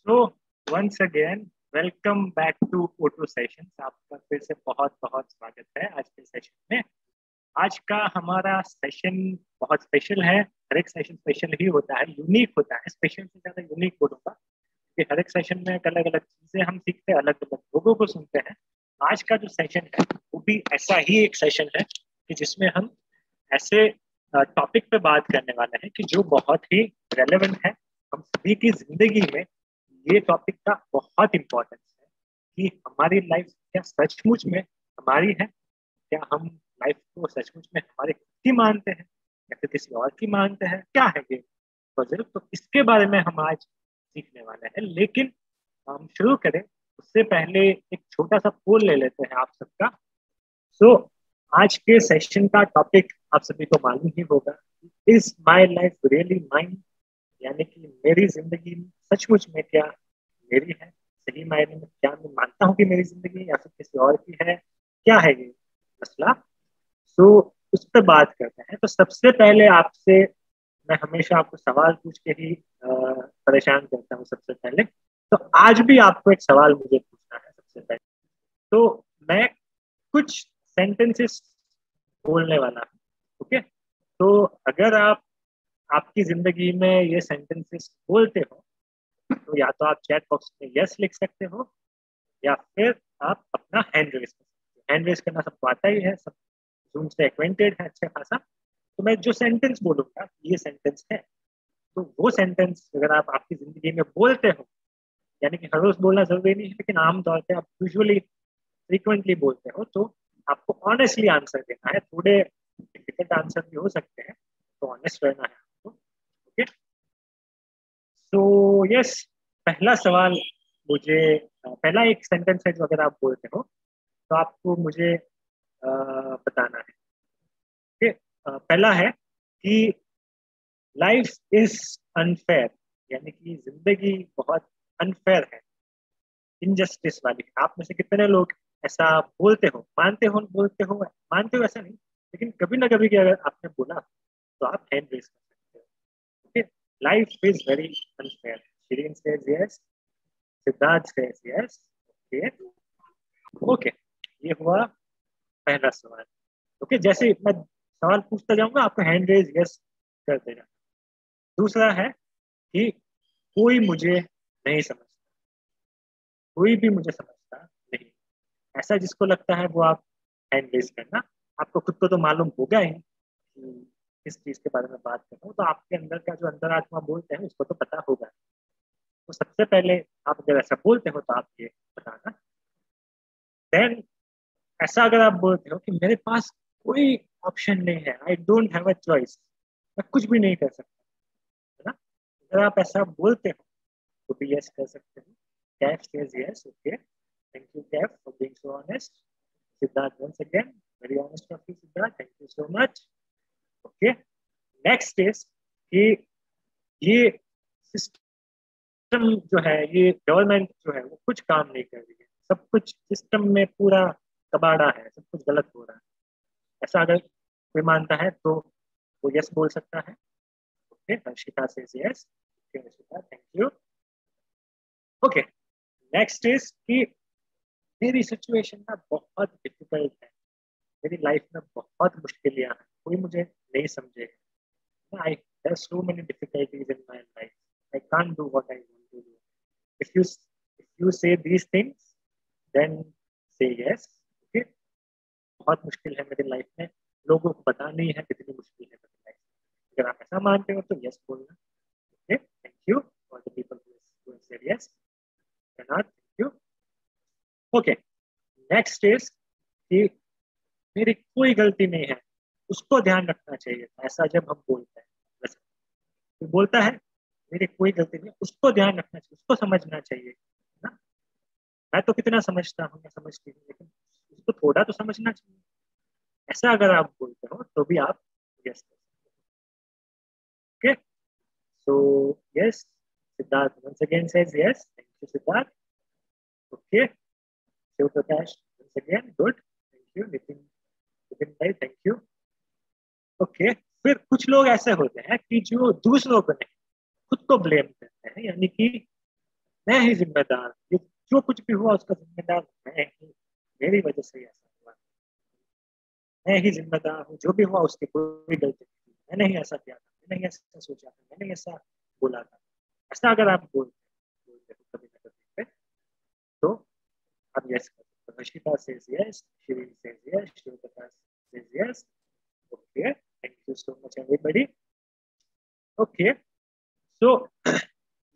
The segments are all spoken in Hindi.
So once again welcome back to photo sessions. आपका फिर से बहुत बहुत स्वागत है आज के सेशन में। आज का हमारा सेशन बहुत स्पेशल है। हर एक सेशन स्पेशल ही होता है, यूनिक होता है। स्पेशल से ज्यादा यूनिक बोलूंगा कि हर एक सेशन में अलग अलग चीजें हम सीखते हैं, अलग अलग लोगों को सुनते हैं। आज का जो सेशन है वो भी ऐसा ही एक सेशन है कि जिसमें हम ऐसे टॉपिक पे बात करने वाले हैं कि जो बहुत ही रेलेवेंट है हम सभी की जिंदगी में। ये टॉपिक का बहुत इंपॉर्टेंस है कि हमारी लाइफ क्या सचमुच में हमारी है, क्या हम लाइफ को सचमुच में हमारे खुद की मानते हैं या फिर किसी और की मानते हैं, क्या है ये पजल। तो इसके बारे में हम आज सीखने वाले हैं। लेकिन हम शुरू करें उससे पहले एक छोटा सा पोल ले लेते हैं आप सबका। सो आज के सेशन का टॉपिक आप सभी को मालूम ही होगा, is my life really mine, यानी कि मेरी जिंदगी सचमुच में क्या मेरी है, सही मायने में क्या मैं मानता हूँ कि मेरी जिंदगी या फिर किसी और की है, क्या है ये मसला। सो उस पर बात करते हैं। तो सबसे पहले आपसे मैं हमेशा आपको सवाल पूछ के ही परेशान करता हूँ। सबसे पहले तो आज भी आपको एक सवाल मुझे पूछना है। सबसे पहले तो मैं कुछ सेंटेंसेस बोलने वाला हूँ, ओके। तो अगर आप आपकी जिंदगी में ये सेंटेंसेस बोलते हो तो या तो आप चैट बॉक्स में यस लिख सकते हो या फिर आप अपना हैंड रेस कर सकते हो। हैंड रेस करना सबको आता ही है, सब जूम से एक्वेंटेड है अच्छा खासा। तो मैं जो सेंटेंस बोलूंगा ये सेंटेंस है। तो वो सेंटेंस अगर आप आपकी जिंदगी में बोलते हो, यानी कि हर रोज बोलना जरूरी नहीं है लेकिन आमतौर पर आप यूजुअली फ्रीक्वेंटली बोलते हो, तो आपको ऑनेस्टली आंसर देना है। थोड़े डिफिकल्ट आंसर भी हो सकते हैं, तो ऑनेस्ट रहना है आपको, ओके। सो यस, पहला सवाल मुझे पहला एक सेंटेंस है जो अगर आप बोलते हो तो आपको मुझे बताना है कि पहला है कि लाइफ इज अनफेयर, यानी कि जिंदगी बहुत अनफेयर है, इनजस्टिस वाली है। आप में से कितने लोग ऐसा बोलते हो, मानते हो ऐसा नहीं, लेकिन कभी ना कभी कि अगर आपने बोला तो आप हैंड रेस कर सकते हो, okay. Life is very unfair. Shirin says yes, Siddharth says yes, okay okay. ये हुआ पहला सवाल, ओके। जैसे मैं सवाल पूछता जाऊंगा आपको हैंड रेज यस कर देना। दूसरा है कि कोई मुझे नहीं समझता, कोई भी मुझे समझता नहीं। ऐसा जिसको लगता है वो आप हैंड रेज करना। आपको खुद को तो मालूम होगा ही कि किस चीज के बारे में बात कर रहा हूँ, तो आपके अंदर का जो अंतरात्मा बोलते हैं उसको तो पता होगा। तो सबसे पहले आप अगर ऐसा बोलते हो तो आप ये बताना। देन ऐसा अगर आप बोलते हो कि मेरे पास कोई ऑप्शन नहीं है, I don't have a choice, मैं कुछ भी नहीं कर सकता, है ना। अगर आप ऐसा बोलते हो तो भी यस कर सकते हो। Kaif says yes, okay, thank you Kaif for being so honest. Siddharth once again very honest of you Siddharth, thank you so much, okay. Next is कि ये सिस्टम जो है, ये गवर्नमेंट जो है वो कुछ काम नहीं कर रही है, सब कुछ सिस्टम में पूरा कबाड़ा है, सब कुछ गलत हो रहा है। ऐसा अगर कोई मानता है तो वो यस बोल सकता है, ओके। हर्षिता से yes, okay Harshita, thank you, okay. Next is कि मेरी सिचुएशन ना बहुत डिफिकल्ट है, मेरी लाइफ में बहुत मुश्किलें हैं, कोई मुझे नहीं समझेगा। I there so many difficulties in my life, I can't do what I want to do. If you say these things then say yes, okay. बहुत मुश्किल है मेरी लाइफ में, लोगों को पता नहीं है कितनी मुश्किल है मेरी लाइफ में। अगर आप ऐसा मानते हो तो यस बोलना, okay. Thank you for the people who said yes, cannot, thank you, okay. Next is कि मेरी कोई गलती नहीं है, उसको ध्यान रखना चाहिए था। ऐसा जब हम बोलते हैं, वैसे कोई बोलता है मेरी कोई गलती नहीं, उसको ध्यान रखना चाहिए, उसको समझना चाहिए ना। मैं तो कितना समझता हूँ, मैं समझती हूँ, लेकिन उसको थोड़ा तो समझना चाहिए। ऐसा अगर आप बोलते हो तो भी आप yes, okay. So yes, Siddharth once again says yes, thank you Siddharth, okay. Shiv Prakash once again good, thank you Nitin, Nitin भाई थैंक यू, ओके। फिर कुछ लोग ऐसे होते हैं कि जो दूसरों को नहीं खुद को ब्लेम करते हैं, यानी कि मैं ही जिम्मेदार, ये जो कुछ भी हुआ उसका जिम्मेदार मैं ही, मेरी वजह से ऐसा हुआ, मैं ही जिम्मेदार हूँ, जो भी हुआ उसकी कोई गलती नहीं, मैंने ही ऐसा किया था, मैंने ही ऐसा सोचा था, मैंने ही ऐसा बोला था। ऐसा अगर आप बोलते हो कभी ना कभी पे, तो आप यस कर सकते हो। Harshita says yes, Shirin says yes, Shivprakash says yes. Okay, thank you so much everybody. Okay, so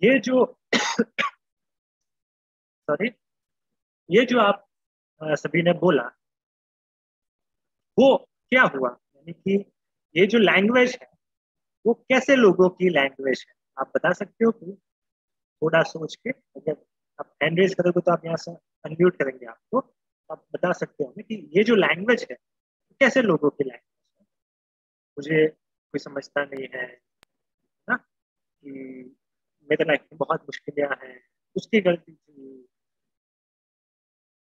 ये जो सॉरी, ये जो आप सभी ने बोला, वो क्या हुआ, यानी कि ये जो लैंग्वेज है वो कैसे लोगों की लैंग्वेज है, आप बता सकते हो कि थोड़ा सोच के, अगर आप हैंड रेज करोगे तो आप यहाँ से अनम्यूट करेंगे आपको, आप बता सकते हो कि ये जो लैंग्वेज है कैसे लोगों की लैंग्वेज है। मुझे कोई समझता नहीं है ना, कि मेरे लाइफ में बहुत मुश्किलें हैं, उसकी गलती थी,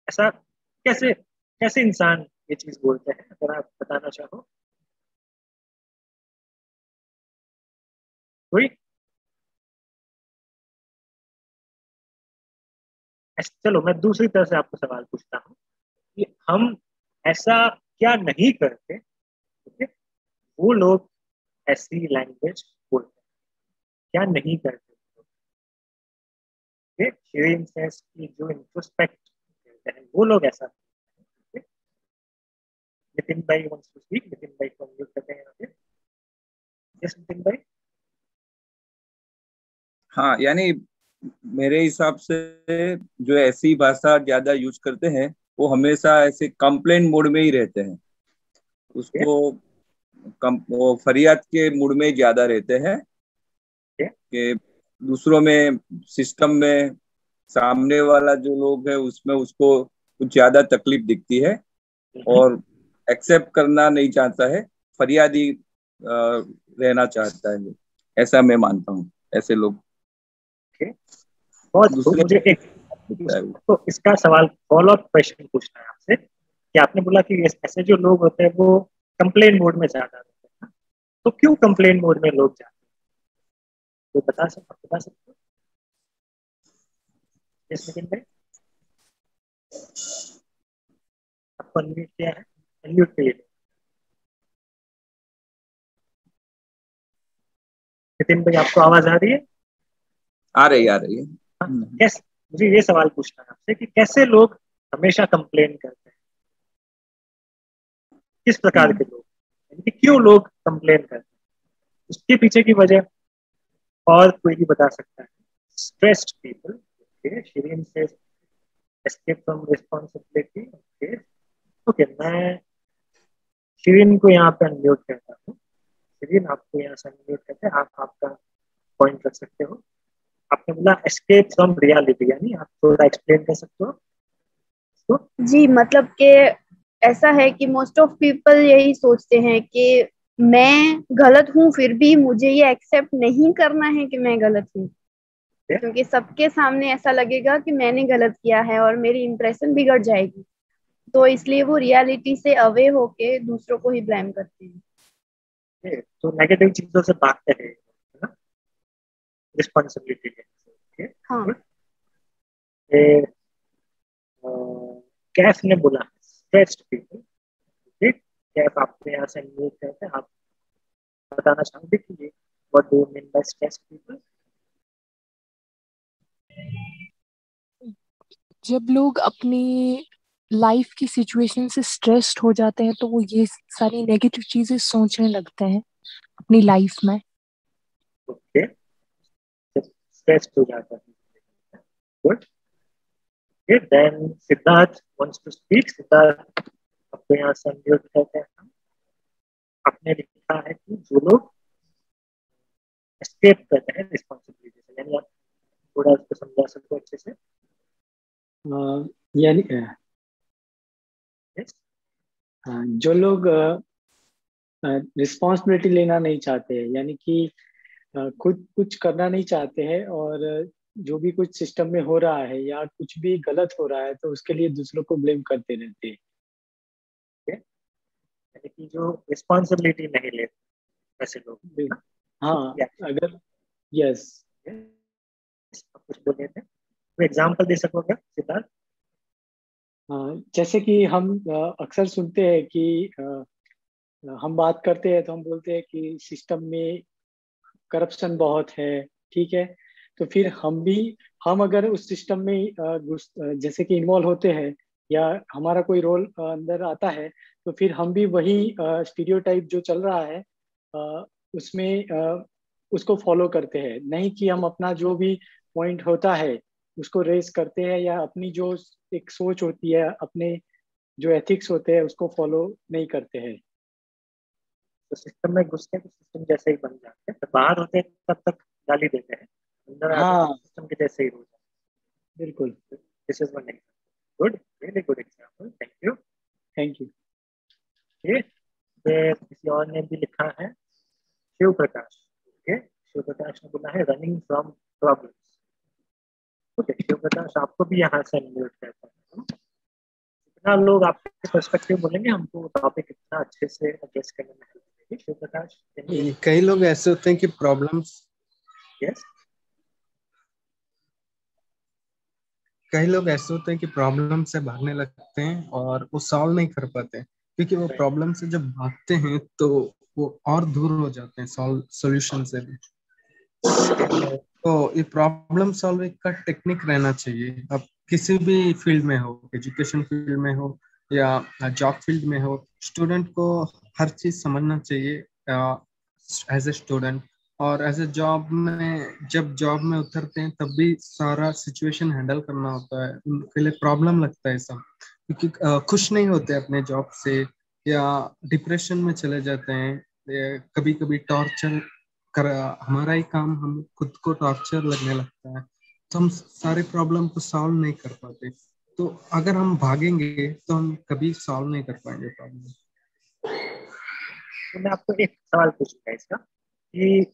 ऐसा कैसे, कैसे इंसान ये चीज बोलते हैं, अगर आप बताना चाहो कोई। चलो मैं दूसरी तरह से आपको सवाल पूछता हूँ कि हम ऐसा क्या नहीं करते, ठीक है, वो लोग ऐसी लैंग्वेज बोलते हैं, क्या नहीं करते, शेयरिंग सेंस की जो इंट्रोस्पेक्ट करते हैं वो लोग ऐसा करते हैं। नितिन भाई वांट्स टू स्पीक, नितिन भाई को अनम्यूट करते हैं यहाँ पे। यस नितिन भाई। हाँ, यानी मेरे हिसाब से जो ऐसी भाषा ज्यादा यूज करते हैं वो हमेशा ऐसे कंप्लेंट मोड में ही रहते हैं। ओके उसको वो फरियाद के मूड में ज्यादा रहते हैं ओके। कि दूसरों में, सिस्टम में, सामने वाला जो लोग है उसमें उसको कुछ ज्यादा तकलीफ दिखती है और एक्सेप्ट करना नहीं चाहता है, फरियादी रहना चाहता है। ऐसा मैं मानता हूँ, ऐसे लोग बहुत खूब। दूसरे मुझे एक होता है वो। तो इसका सवाल फॉलो अप क्वेश्चन पूछना है आपसे, कि आपने बोला कि ऐसे जो लोग होते हैं वो कंप्लेन मोड में ज्यादा रहते हैं, तो क्यों कंप्लेन मोड में लोग जाते हैं, तो बता सकते हो। यस नितिन भाई, आपको अनम्यूट किया है, अनम्यूट के लिए। नितिन भाई आपको आवाज आ रही है। आ रही है। हाँ, कैसे, मुझे ये सवाल पूछना है आपसे कि कैसे लोग हमेशा कंप्लेन करते हैं, किस प्रकार हम्म। के लोग, यानी कि क्यों लोग कंप्लेन करते हैं, उसके पीछे की वजह और कोई भी बता सकता है। स्ट्रेस्ड पीपल, ओके, शिरीन से escape from responsibility, okay okay. मैं शिरीन को यहाँ पे अनम्यूट करता हूँ। शिरीन आपको यहाँ से अनम्यूट करते हैं, आप आपका पॉइंट रख सकते हो। आपने बोला एस्केप फ्रॉम रियलिटी, यानी आप थोड़ा एक्सप्लेन कर सकते हो तो। जी, मतलब कि ऐसा है कि मोस्ट ऑफ पीपल यही सोचते हैं कि मैं गलत हूँ, फिर भी मुझे ये एक्सेप्ट नहीं करना है कि मैं गलत हूँ, क्योंकि सबके सामने ऐसा लगेगा कि मैंने गलत किया है और मेरी इंप्रेशन बिगड़ जाएगी, तो इसलिए वो रियलिटी से अवे होके दूसरों को ही ब्लेम करते हैं। तो नेगेटिव चीजों से भागते हैं, है ना, रिस्पॉन्सिबिलिटी के। हाँ। कैफ ने बोला स्ट्रेस्ड पीपल, ठीक। कैफ आपको यहाँ से अनम्यूट करते हैं, आप बताना चाहोगे कि ये what do you mean by stressed people. जब लोग अपनी लाइफ की सिचुएशन से स्ट्रेस्ड हो जाते हैं तो वो ये सारी नेगेटिव चीजें सोचने लगते हैं अपनी लाइफ में। ओके, स्ट्रेस्ड हो जाता है, good. Okay, then Siddharth wants to speak. Siddharth आपको यहाँ से अनम्यूट करते हैं। आपने लिखा है कि जो लोग एस्केप करते हैं रिस्पॉन्सिबिलिटी से, यानी आप थोड़ा उसको समझा सकते हो अच्छे से। यानी यस। जो लोग रिस्पॉन्सिबिलिटी लेना नहीं चाहते हैं, यानी कि खुद कुछ करना नहीं चाहते हैं, और जो भी कुछ सिस्टम में हो रहा है या कुछ भी गलत हो रहा है तो उसके लिए दूसरों को ब्लेम करते रहते हैं। यानी कि जो रिस्पॉन्सिबिलिटी नहीं लेते ऐसे लोग, है ना? हाँ, अगर यस, आप कुछ बोल रहे थे। कोई एग्जांपल दे सकोगे सिद्धार्थ? जैसे कि हम अक्सर सुनते हैं कि हम बात करते हैं तो हम बोलते हैं कि सिस्टम में करप्शन बहुत है, ठीक है। तो फिर हम अगर उस सिस्टम में जैसे कि इन्वॉल्व होते हैं या हमारा कोई रोल अंदर आता है, तो फिर हम भी वही स्टीरियोटाइप जो चल रहा है उसमें उसको फॉलो करते हैं, नहीं कि हम अपना जो भी पॉइंट होता है उसको रेस करते हैं या अपनी जो एक सोच होती है, अपने जो एथिक्स होते हैं उसको फॉलो नहीं करते हैं। तो सिस्टम में घुसते हैं तो सिस्टम जैसे ही बन जाते हैं, तो बाहर होते हैं तब तक गाली देते हैं, अंदर आते हैं हाँ, तो सिस्टम के जैसे ही हो जाते बिल्कुल। हैं। This is one example, good, really good example, thank you. Thank you. फिर किसी और ने भी लिखा है, शिव प्रकाश। ओके, शिव प्रकाश ने बोला है running from problems. Okay Shiv Prakash, आपको भी यहाँ से अनम्यूट करता हूँ। इतना लोग आपके पर्सपेक्टिव बोलेंगे, हमको टॉपिक इतना अच्छे से एड्रेस करने में हेल्प मिलेगी। शिव प्रकाश, कई लोग ऐसे होते हैं कि प्रॉब्लम्स यस, कई लोग ऐसे होते हैं कि प्रॉब्लम से भागने लगते हैं और वो सॉल्व नहीं कर पाते, क्योंकि वो प्रॉब्लम से जब भागते हैं तो वो और दूर हो जाते हैं सॉल्यूशन से भी। तो ये प्रॉब्लम सॉल्विंग का टेक्निक रहना चाहिए। अब किसी भी फील्ड में हो, एजुकेशन फील्ड में हो या जॉब फील्ड में हो, स्टूडेंट को हर चीज समझना चाहिए एज ए स्टूडेंट। और एज ए जॉब में, जब जॉब में उतरते हैं तब भी सारा सिचुएशन हैंडल करना होता है, उनके लिए प्रॉब्लम लगता है सब, क्योंकि खुश नहीं होते अपने जॉब से या डिप्रेशन में चले जाते हैं। कभी कभी टॉर्चर कर हमारा ही काम हम खुद को टॉर्चर लगने लगता है, तो हम सारे प्रॉब्लम को सॉल्व नहीं कर पाते। तो अगर हम भागेंगे तो हम कभी सॉल्व नहीं कर पाएंगे प्रॉब्लम। तो मैं आपको एक सवाल पूछूंगा इसका कि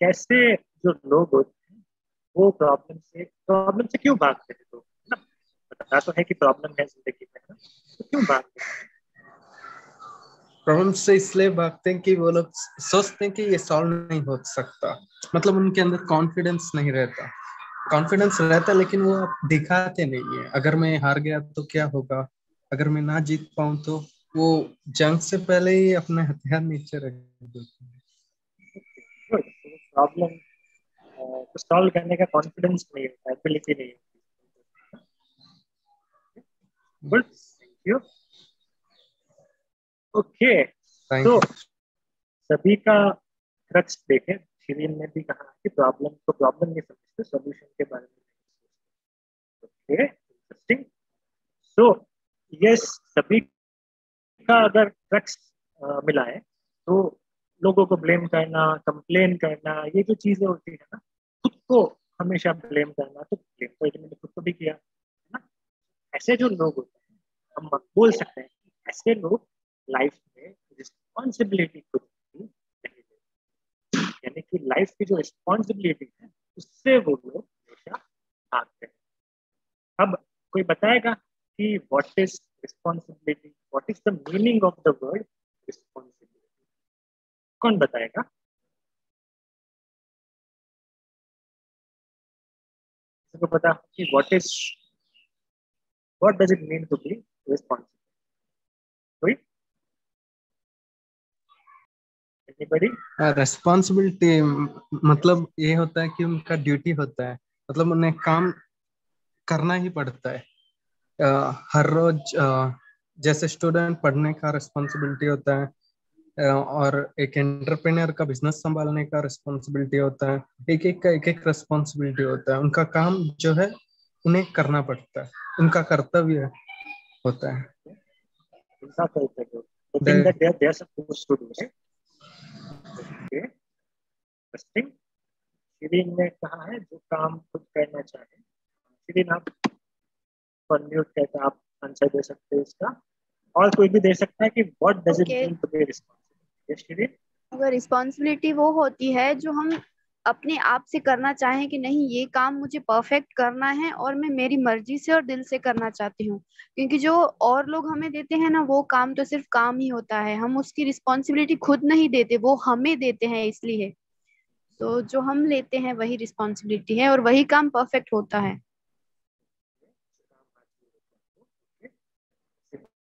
कैसे जो लोग होते हैं वो प्रॉब्लम से क्यों भागते हैं लोग, है ना? पता तो है कि प्रॉब्लम है जिंदगी में, ना? तो क्यों भागते हैं? प्रॉब्लम से इसलिए भागते हैं कि वो लोग सोचते हैं कि ये सॉल्व नहीं हो सकता, मतलब उनके अंदर कॉन्फिडेंस नहीं रहता। कॉन्फिडेंस रहता लेकिन वो आप दिखाते नहीं है। अगर मैं हार गया तो क्या होगा, अगर मैं ना जीत पाऊं तो वो जंग से पहले ही अपने हथियार नीचे रख देते हैं। प्रॉब्लम को सॉल्व करने का कॉन्फिडेंस नहीं होता, एबिलिटी नहीं होती। Good, thank you. ओके, तो सभी का क्रक्स देखें, शिरीन ने भी कहा कि प्रॉब्लम को प्रॉब्लम नहीं समझते, सॉल्यूशन के बारे में नहीं सोचते। Okay, interesting. सो यस, सभी का अगर क्रक्स मिला है तो लोगों को ब्लेम करना, कंप्लेन करना, ये जो चीजें होती है ना, खुद को हमेशा ब्लेम करना, तो ब्लेम तो मैंने खुद को भी किया, है ना? ऐसे जो लोग होते हैं, हम बोल सकते हैं कि ऐसे लोग लाइफ में रिस्पॉन्सिबिलिटी खुद की नहीं लेते, यानी कि लाइफ की जो रिस्पॉन्सिबिलिटी है उससे वो लोग हमेशा भागते हैं। अब कोई बताएगा कि what is responsibility, what is the meaning of the word responsibility? कौन बताएगा? किसी को पता कि what does it mean to be responsible? कोई? एनीबॉडी? रिस्पॉन्सिबिलिटी मतलब ये होता है कि उनका ड्यूटी होता है, मतलब उन्हें काम करना ही पड़ता है। हर रोज जैसे स्टूडेंट पढ़ने का रिस्पॉन्सिबिलिटी होता है, और एक एंटरप्रेन्योर का बिजनेस संभालने का रिस्पॉन्सिबिलिटी होता है। एक एक रिस्पॉन्सिबिलिटी होता है, उनका काम जो है उन्हें करना पड़ता है, उनका कर्तव्य होता है। उनका कर्तव्य, the thing that they are supposed to do, right? Okay, interesting. Shirin ने कहा है जो काम खुद करना चाहे। शिरीन, आप अनम्यूट करके आप आंसर दे सकते हैं इसका, और कोई भी दे सकता है कि what does it mean to be responsible. Yes Shirin? अगर रिस्पॉन्सिबिलिटी वो होती है जो हम अपने आप से करना चाहें कि नहीं ये काम मुझे परफेक्ट करना है और मैं मेरी मर्जी से और दिल से करना चाहती हूँ, क्योंकि जो और लोग हमें देते हैं ना वो काम तो सिर्फ काम ही होता है, हम उसकी रिस्पॉन्सिबिलिटी खुद नहीं देते, वो हमें देते हैं इसलिए। तो जो हम लेते हैं वही रिस्पॉन्सिबिलिटी है और वही काम परफेक्ट होता है।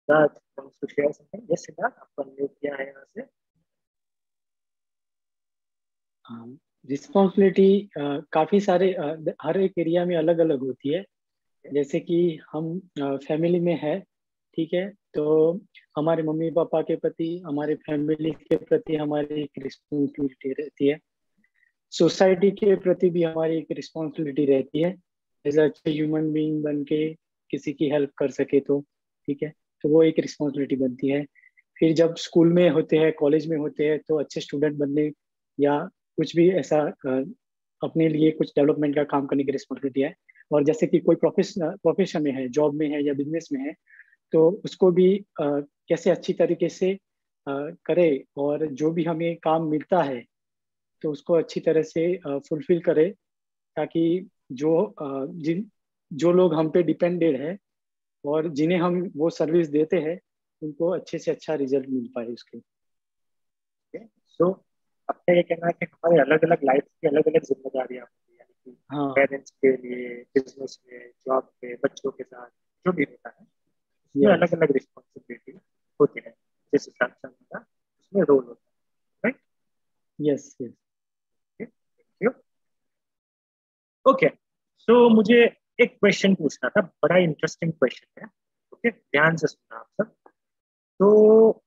Siddharth wants to share something? Yes, Siddharth, आपको अनम्यूट किया है यहाँ से। रिस्पॉन्सिबिलिटी काफी सारे हर एक एरिया में अलग अलग होती है। जैसे कि हम फैमिली में है, ठीक है, तो हमारे मम्मी पापा के प्रति, हमारे फैमिली के प्रति हमारी एक रिस्पॉन्सिबिलिटी रहती है। सोसाइटी के प्रति भी हमारी एक रिस्पॉन्सिबिलिटी रहती है, एज अच्छे ह्यूमन बीइंग बन के किसी की हेल्प कर सके तो, ठीक है, तो वो एक रिस्पॉन्सिबिलिटी बनती है। फिर जब स्कूल में होते हैं, कॉलेज में होते हैं, तो अच्छे स्टूडेंट बनने या कुछ भी ऐसा अपने लिए कुछ डेवलपमेंट का काम करने की रिस्पॉन्सिबिलिटी है। और जैसे कि कोई प्रोफेशन में है, जॉब में है या बिजनेस में है, तो उसको भी कैसे अच्छी तरीके से करे, और जो भी हमें काम मिलता है तो उसको अच्छी तरह से फुलफिल करे, ताकि जो लोग हम पे डिपेंडेड है और जिन्हें हम वो सर्विस देते हैं, उनको अच्छे से अच्छा रिजल्ट मिल पाए उसके। सो आपका ये कहना है कि हमारे अलग अलग लाइफ की अलग अलग जिम्मेदारियां होती है, यानी कि हाँ, पेरेंट्स के लिए, बिजनेस में, जॉब पे, बच्चों के साथ जो भी होता है, उसमें yes, अलग अलग रिस्पॉन्सिबिलिटी होती है। जिस हिसाब से हमारा उसमें रोल होता है, right? yes, yes. Thank you. Okay, so मुझे एक क्वेश्चन पूछना था, बड़ा इंटरेस्टिंग क्वेश्चन है। ओके, ध्यान से सुनना आप सब। तो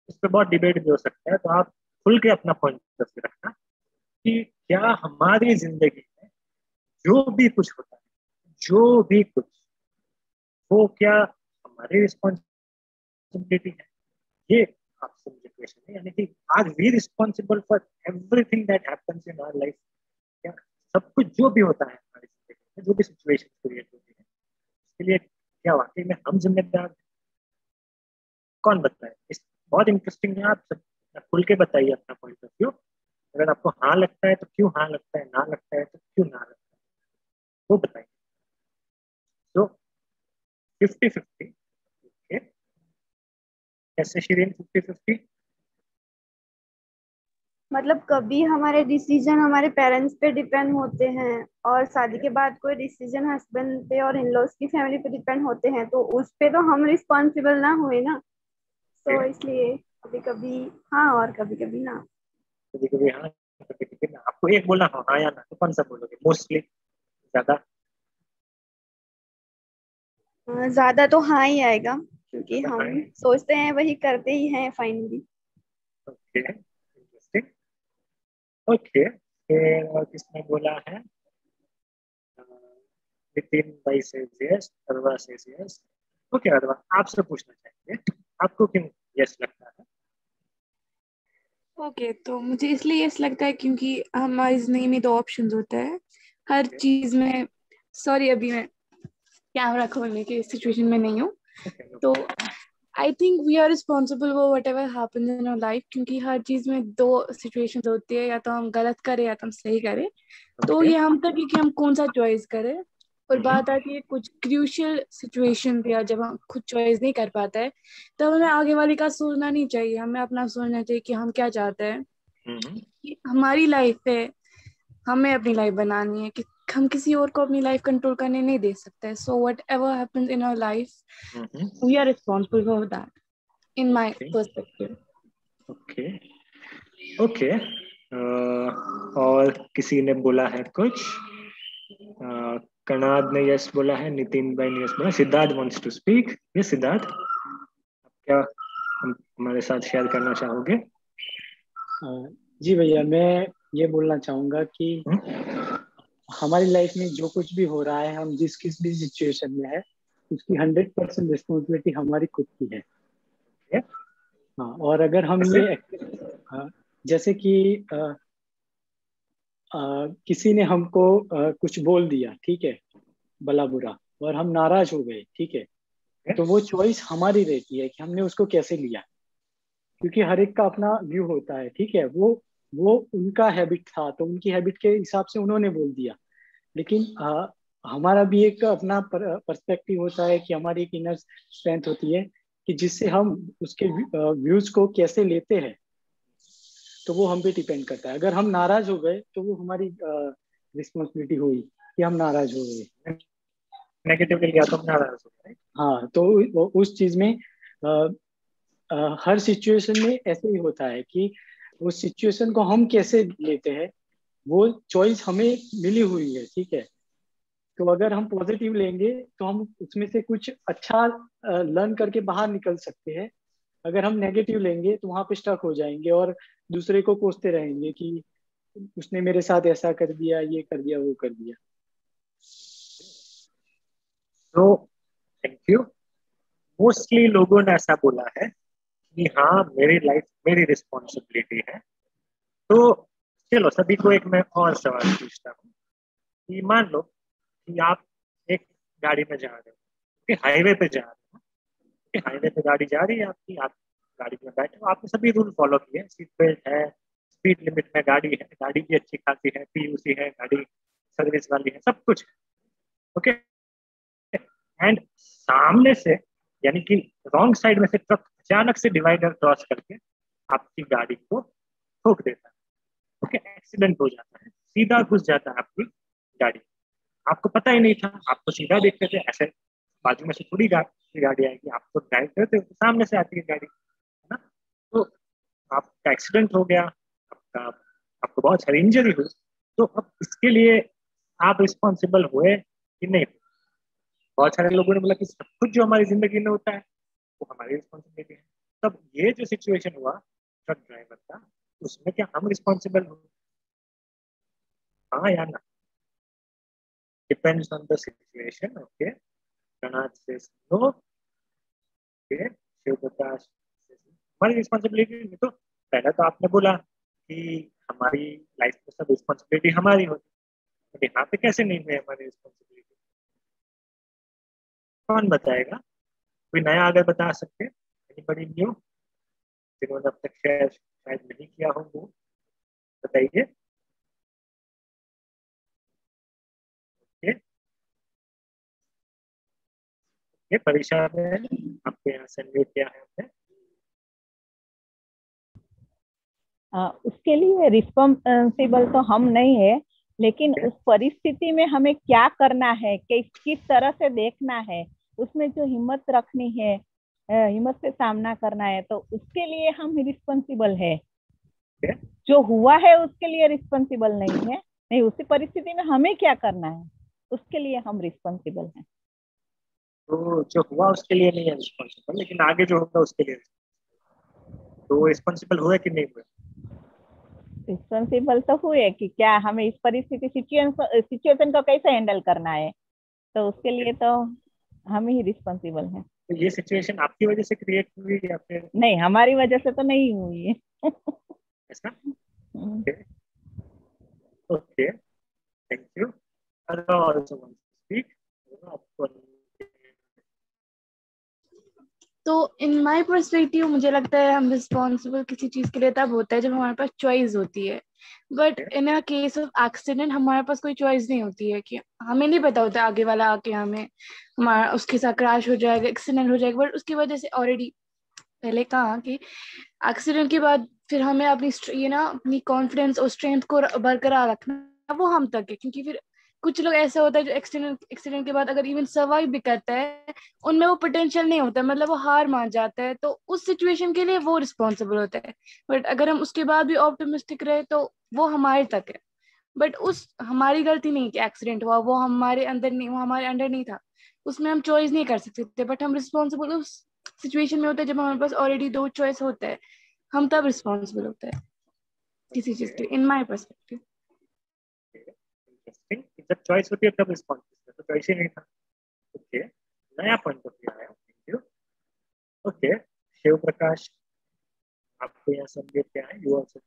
इस पर बहुत डिबेट भी हो सकता है, तो आप खुल के अपना पॉइंट ऑफ व्यू रखना कि क्या हमारी जिंदगी में जो भी कुछ होता है, जो भी कुछ, वो क्या हमारी रिस्पॉन्सिबिलिटी है? ये आपसे मुझे क्वेश्चन है, यानी कि are we responsible for everything that happens in our life? क्या सब कुछ जो भी होता है हमारी जिंदगी में, जो भी सिचुएशन क्रिएट होती है, उसके लिए क्या वाकई में हम जिम्मेदार हैं? कौन बताए? इस बहुत इंटरेस्टिंग है, आप सब खुल के बताइए अपना पॉइंट ऑफ व्यू। अगर आपको हाँ लगता है तो क्यों हाँ लगता है, ना लगता है तो क्यों ना लगता है, वो बताइए। तो 50-50, ओके, कैसे शिरीन 50-50? मतलब कभी हमारे डिसीजन हमारे पेरेंट्स पे डिपेंड होते हैं, और शादी के बाद कोई डिसीजन हस्बैंड पे और इन लॉज की फैमिली पे डिपेंड होते हैं, तो उस पे तो हम रिस्पॉन्सिबल ना हुए ना, तो इसलिए कभी कभी हाँ और कभी कभी ना। कभी कभी हाँ, कभी कभी ना। आपको एक बोलना हो हाँ या ना, तो कौन सा बोलोगे मोस्टली? ज्यादा ज्यादा तो हाँ ही आएगा, क्योंकि हाँ हम है। सोचते हैं वही करते ही हैं फाइनली। Okay, interesting. ओके, फिर और किसने बोला है? नितिन भाई से यस, अरवा से यस। ओके अरवा, आपसे पूछना चाहेंगे, आपको क्यों यस लगता है? ओके, तो मुझे इसलिए यस लगता है क्योंकि हमारी जिंदगी में 2 ऑप्शंस होता है हर चीज में। सॉरी, अभी मैं कैमरा खोलने की सिचुएशन में नहीं हूँ। तो I think we are responsible for whatever happens in our life, क्योंकि हर चीज में 2 सिचुएशंस होती है, या तो हम गलत करें या तो हम सही करें। तो ये हम तक है कि हम कौन सा चॉइस करें। और बात आती है कुछ क्रूशियल सिचुएशन या जब हम खुद चॉइस नहीं कर पाता है, तब हमें आगे वाले का सोचना नहीं चाहिए, हमें अपना सोचना चाहिए कि हम क्या चाहते हैं। कि हमारी लाइफ है, हमें अपनी लाइफ बनानी है, कि हम किसी और को अपनी लाइफ कंट्रोल करने नहीं दे सकते। So whatever happens in our life we are responsible for that, in my perspective. Okay okay, और किसी ने बोला है कुछ? कनाद ने यस बोला है, नितिन भाई ने यस बोला, सिद्धार्थ वांट्स टू स्पीक। ये सिद्धार्थ, आप क्या हमारे साथ शेयर करना चाहोगे? जी भैया, मैं ये बोलना चाहूँगा कि हमारी लाइफ में जो कुछ भी हो रहा है, हम जिस किस भी सिचुएशन में है, उसकी 100% रिस्पॉन्सिबिलिटी हमारी खुद की है। हाँ, और अगर हम ये जैसे कि किसी ने हमको कुछ बोल दिया, ठीक है, भला बुरा, और हम नाराज हो गए, ठीक है, तो वो चॉइस हमारी रहती है कि हमने उसको कैसे लिया, क्योंकि हर एक का अपना व्यू होता है, ठीक है। वो उनका हैबिट था, तो उनकी हैबिट के हिसाब से उन्होंने बोल दिया, लेकिन हमारा भी एक अपना पर्सपेक्टिव होता है, कि हमारी एक इनर स्ट्रेंथ होती है, कि जिससे हम उसके व्यूज को कैसे लेते हैं, तो वो हम पे डिपेंड करता है। अगर हम नाराज हो गए तो वो हमारी रिस्पॉन्सिबिलिटी हुई कि हम नाराज हो गए, नेगेटिवली लिया तो नाराज हो गए। हाँ, तो उस चीज में हर सिचुएशन में ऐसे ही होता है कि उस सिचुएशन को हम कैसे लेते हैं, वो चॉइस हमें मिली हुई है, ठीक है। तो अगर हम पॉजिटिव लेंगे तो हम उसमें से कुछ अच्छा लर्न करके बाहर निकल सकते हैं। अगर हम नेगेटिव लेंगे तो वहां पे स्टक हो जाएंगे और दूसरे को कोसते रहेंगे कि उसने मेरे साथ ऐसा कर दिया, ये कर दिया, वो कर दिया। तो थैंक यू। मोस्टली लोगों ने ऐसा बोला है कि हाँ, मेरी लाइफ मेरी रिस्पॉन्सिबिलिटी है। तो चलो सभी को एक मैं और सवाल पूछता हूँ कि मान लो कि आप एक गाड़ी में जा रहे हो, कि हाईवे पे जा रहे हो, कि हाईवे पे गाड़ी जा रही है आपकी, आप गाड़ी में बैठे हो, आपने सभी रूल फॉलो किए, सीट बेल्ट है, स्पीड लिमिट में गाड़ी है, गाड़ी भी अच्छी खासी है, पीयूसी है, गाड़ी सर्विस वाली है, सब कुछ है, ओके। एंड सामने से यानी कि रॉन्ग साइड में से ट्रक अचानक से डिवाइडर क्रॉस करके आपकी गाड़ी को ठोक देता है, ओके। एक्सीडेंट हो जाता है, सीधा घुस जाता है आपकी गाड़ी। आपको पता ही नहीं था, आप तो सीधा देखते थे, ऐसे बाजू में से थोड़ी गाड़ी आएगी, आप तो ड्राइव करते हो, सामने से आती है गाड़ी, है ना। तो आपका एक्सीडेंट हो गया, आपका आपको बहुत सारी इंजरी हुई, तो अब इसके लिए आप रिस्पॉन्सिबल हुए कि नहीं? बहुत सारे लोगों ने बोला कि सब कुछ जो हमारी जिंदगी में होता है वो हमारी रिस्पॉन्सिबिलिटी है। तब ये जो सिचुएशन हुआ ट्रक ड्राइवर का, उसमें क्या हम रिस्पॉन्सिबल हो? हाँ या ना? Depends on the situation, okay. Kanath से नो, ओके। शिव प्रकाश हमारी रिस्पॉन्सिबिलिटी नहीं, तो पहले तो आपने बोला कि हमारी लाइफ में सब रिस्पॉन्सिबिलिटी हमारी होती है, तो यहाँ पे कैसे नहीं हुई हमारी रिस्पॉन्सिबिलिटी? कौन बताएगा? कोई नया अगर बता सकते हैं, एनीबॉडी न्यू, जिन्होंने अब तक शायद नहीं किया हो वो बताइए। ये ये परेशान है, आपके यहाँ से म्यूट किया है हमने। उसके लिए रिस्पॉन्सिबल तो हम नहीं है, लेकिन उस परिस्थिति में हमें क्या करना है, किस तरह से देखना है, उसमें जो हिम्मत रखनी है, हिम्मत से सामना करना है, तो उसके लिए हम रिस्पॉन्सिबल है। जो हुआ है उसके लिए रिस्पॉन्सिबल नहीं है, नहीं, उसी परिस्थिति में हमें क्या करना है उसके लिए हम रिस्पॉन्सिबल हैं। तो जो हुआ उसके लिए नहीं है रिस्पॉन्सिबल, लेकिन आगे जो होगा उसके लिए तो रिस्पॉन्सिबल हुए कि नहीं हुए? रिस्पॉन्सिबल तो हुए कि क्या हमें इस परिस्थिति सिचुएशन को कैसे हैंडल करना है, तो उसके लिए तो हम ही रिस्पॉन्सिबल हैं। तो ये सिचुएशन आपकी वजह से क्रिएट हुई या फिर? नहीं, हमारी वजह से तो नहीं हुई है। ऐसा? Okay, thank you. Also want to speak. तो इन माय पर्सपेक्टिव मुझे लगता है हम रिस्पॉन्सिबल किसी चीज के लिए तब होता है जब हमारे पास चॉइस होती है। But in a case of accident हमारे पास कोई चॉइस नहीं होती है, कि हमें नहीं पता होता आगे वाला आके हमें हमारा उसके साथ क्रैश हो जाएगा, एक्सीडेंट हो जाएगा। बट उसकी वजह से ऑलरेडी पहले कहा कि एक्सीडेंट के बाद फिर हमें अपनी अपनी कॉन्फिडेंस और स्ट्रेंथ को बरकरार रखना वो हम तक है। क्योंकि फिर कुछ लोग ऐसा होता है जो एक्सीडेंट के बाद अगर इवन सर्वाइव भी करता है, उनमें वो पोटेंशियल नहीं होता, मतलब वो हार मान जाता है, तो उस सिचुएशन के लिए वो रिस्पॉन्सिबल होता है। बट अगर हम उसके बाद भी ऑप्टिमिस्टिक रहे तो वो हमारे तक है। बट उस हमारी गलती नहीं कि एक्सीडेंट हुआ, वो हमारे अंदर नहीं, वो हमारे अंडर नहीं था, उसमें हम चॉइस नहीं कर सकते थे। बट हम रिस्पॉन्सिबल उस सिचुएशन में होते हैं जब हमारे पास ऑलरेडी दो चॉइस होता है, हम तब रिस्पॉन्सिबल होते हैं किसी चीज के, इन माय पर्सपेक्टिव। इंटरेस्टिंग। जब चॉइस होती है तब रिस्पॉन्सिबल, तो चॉइस ही नहीं था। ओके, नया पॉइंट ऑफ व्यू आया, thank you. Okay, Shiv Prakash, आपको यहाँ समझे क्या है? यू आल्सो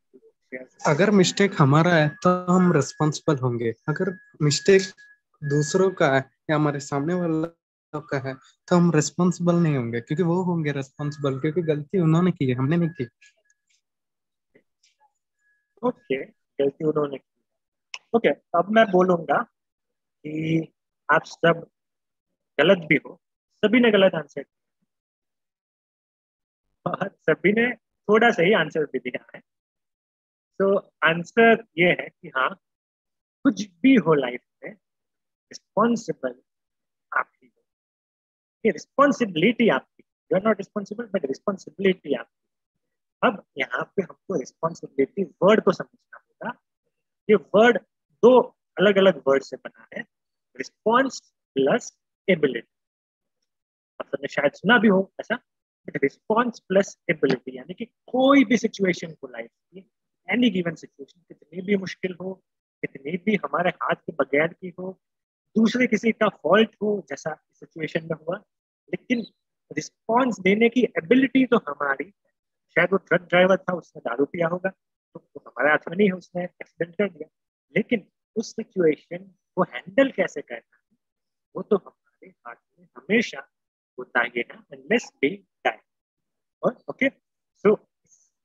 अगर मिस्टेक हमारा है तो हम रिस्पॉन्सिबल होंगे, अगर मिस्टेक दूसरों का है या हमारे सामने वाला का है तो हम रिस्पॉन्सिबल नहीं होंगे, क्योंकि वो होंगे रिस्पॉन्सिबल, क्योंकि गलती उन्होंने की है, हमने नहीं की। ओके, गलती उन्होंने की। ओके, अब मैं बोलूंगा कि आप सब गलत भी हो, सभी ने गलत आंसर दिया और सभी ने थोड़ा सही आंसर भी दिया है। तो आंसर ये है कि हाँ, कुछ भी हो लाइफ में रिस्पॉन्सिबल आप ही हो। ये रिस्पॉन्सिबिलिटी आपकी, you are not responsible but responsibility आपकी। अब यहाँ पे हमको रिस्पॉन्सिबिलिटी वर्ड को समझना होगा। ये वर्ड दो अलग अलग वर्ड से बना है, रिस्पॉन्स प्लस एबिलिटी। आपने शायद सुना भी हो ऐसा, रिस्पॉन्स प्लस एबिलिटी, यानी कि कोई भी सिचुएशन को लाइफ की, एनी गिवन सिचुएशन, कितनी भी मुश्किल हो, कितनी भी हमारे हाथ के बगैर की हो, दूसरे किसी का फॉल्ट हो जैसा सिचुएशन में हुआ, लेकिन रिस्पॉन्स देने की एबिलिटी तो हमारी। शायद वो ट्रक ड्राइवर था, उसने दारू पिया होगा, तो हमारे हाथ में नहीं है, उसने एक्सीडेंट कर दिया, लेकिन उस सिचुएशन को हैंडल कैसे करना है वो तो हमारे हाथ में हमेशा होता ही है, अनलेस वी डाई। और ओके, सो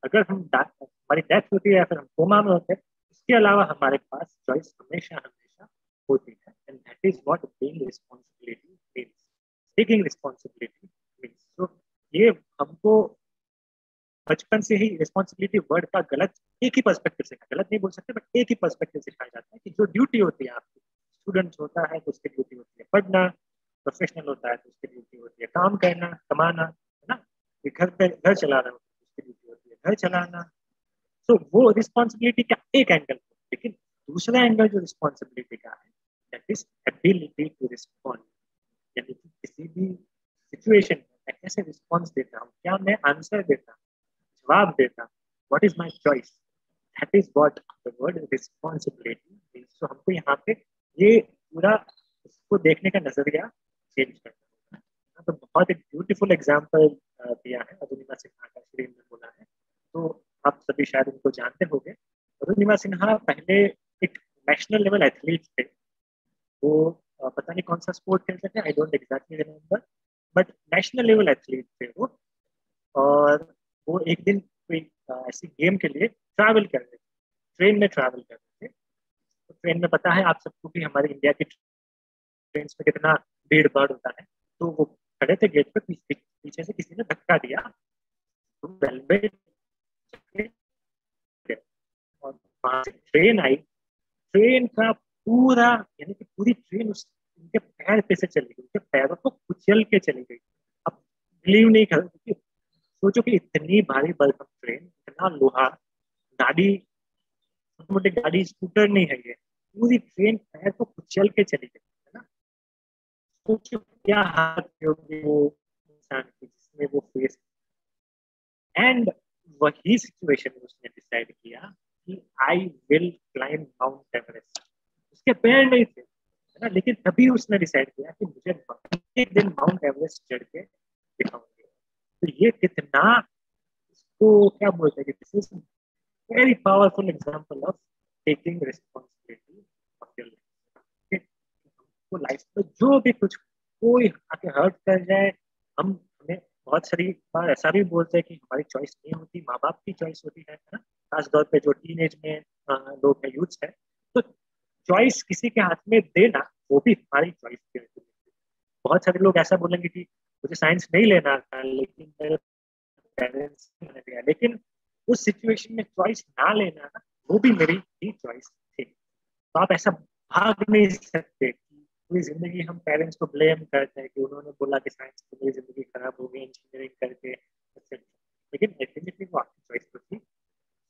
अगर हमारी डेथ होती है या फिर हम कोमा में होते हैं, इसके अलावा हमारे पास चॉइस हमेशा हमेशा होती है, and that is what being responsibility means, taking responsibility means. So ये हमको बचपन से ही रिस्पांसिबिलिटी वर्ड का गलत एक ही पर्सपेक्टिव से, गलत नहीं बोल सकते बट एक ही पर्सपेक्टिव सिखाया जाता है कि जो ड्यूटी होती है आपकी, स्टूडेंट होता है तो उसकी ड्यूटी होती है पढ़ना, प्रोफेशनल होता है तो उसकी ड्यूटी होती है काम करना, कमाना, है ना, घर पे घर चला रहा हो तो उसकी ड्यूटी होती है घर चलाना। तो वो रिस्पॉन्सिबिलिटी का एक एंगल, लेकिन दूसरा एंगल जो रिस्पॉन्सिबिलिटी का है that is ability to respond, यानी कि किसी भी सिचुएशन में मैं कैसे रिस्पॉन्स देता हूँ, क्या मैं आंसर देता हूँ, जवाब देता हूँ, what is my choice, that is what the word responsibility means. तो हमको यहाँ पे ये पूरा इसको देखने का नजरिया चेंज करना होगा। तो बहुत एक ब्यूटीफुल एग्जाम्पल दिया है अरुणिमा सिन्हा का, श्री ने बोला है, तो आप सभी शायद उनको जानते होंगे। अरुणिमा सिन्हा पहले एक नेशनल लेवल एथलीट थे, वो पता नहीं कौन सा स्पोर्ट खेलते थे, I don't exactly remember, but national level athlete थे वो। और वो एक दिन कोई ऐसी गेम के लिए ट्रैवल कर रहे थे, ट्रेन में ट्रैवल कर रहे थे। तो ट्रेन में पता है आप सबको कि हमारे इंडिया की ट्रेन में कितना भीड़ भाड़ होता है, तो वो खड़े थे गेट पे, पीछे से किसी ने धक्का दिया, तो रेलवे और वहां से ट्रेन आई, ट्रेन का पूरा यानी कि पूरी ट्रेन उनके पैर पे से चली गई, उनके पैरों को कुचल के चली गई। अब बिलीव नहीं कर, सोचो कि इतनी भारी बल्कम ट्रेन, इतना लोहा, गाड़ी, मोटी गाड़ी, स्कूटर नहीं है ये, पूरी ट्रेन पैर को कुचल के चली गई, है ना। सोचो क्या हालत होगी वो इंसान की जिसने वो फेस। एंड वही सिचुएशन में उसने डिसाइड किया कि I will climb mount Everest. उसके पैर नहीं थे, है ना, लेकिन तभी उसने डिसाइड किया कि मुझे एक दिन माउंट एवरेस्ट चढ़ के दिखाऊंगी। तो ये कितना, इसको क्या बोलते हैं, this is very powerful example of taking responsibility of your life. तो लाइफ में जो भी कुछ कोई आके हर्ट कर जाए, हमें बहुत सारी बार ऐसा भी बोलते हैं कि हमारी चॉइस नहीं होती, माँ बाप की चॉइस होती है ना, खासतौर पे जो टीनेज में लोग हैं, यूथ है, तो चॉइस किसी के हाथ में देना वो भी हमारी चॉइस की होती है। बहुत सारे लोग ऐसा बोलेंगे कि मुझे साइंस नहीं लेना था लेकिन मेरे पेरेंट्स ने दिया, लेकिन उस सिचुएशन में चॉइस ना लेना वो भी मेरी ही चॉइस थी। तो आप ऐसा भाग नहीं सकते कि पूरी जिंदगी हम पेरेंट्स को ब्लेम करते हैं कि उन्होंने बोला कि साइंस में मेरी जिंदगी खराब हो गई इंजीनियरिंग करके, लेकिन डेफिनेटली वो आपकी चॉइस तो थी।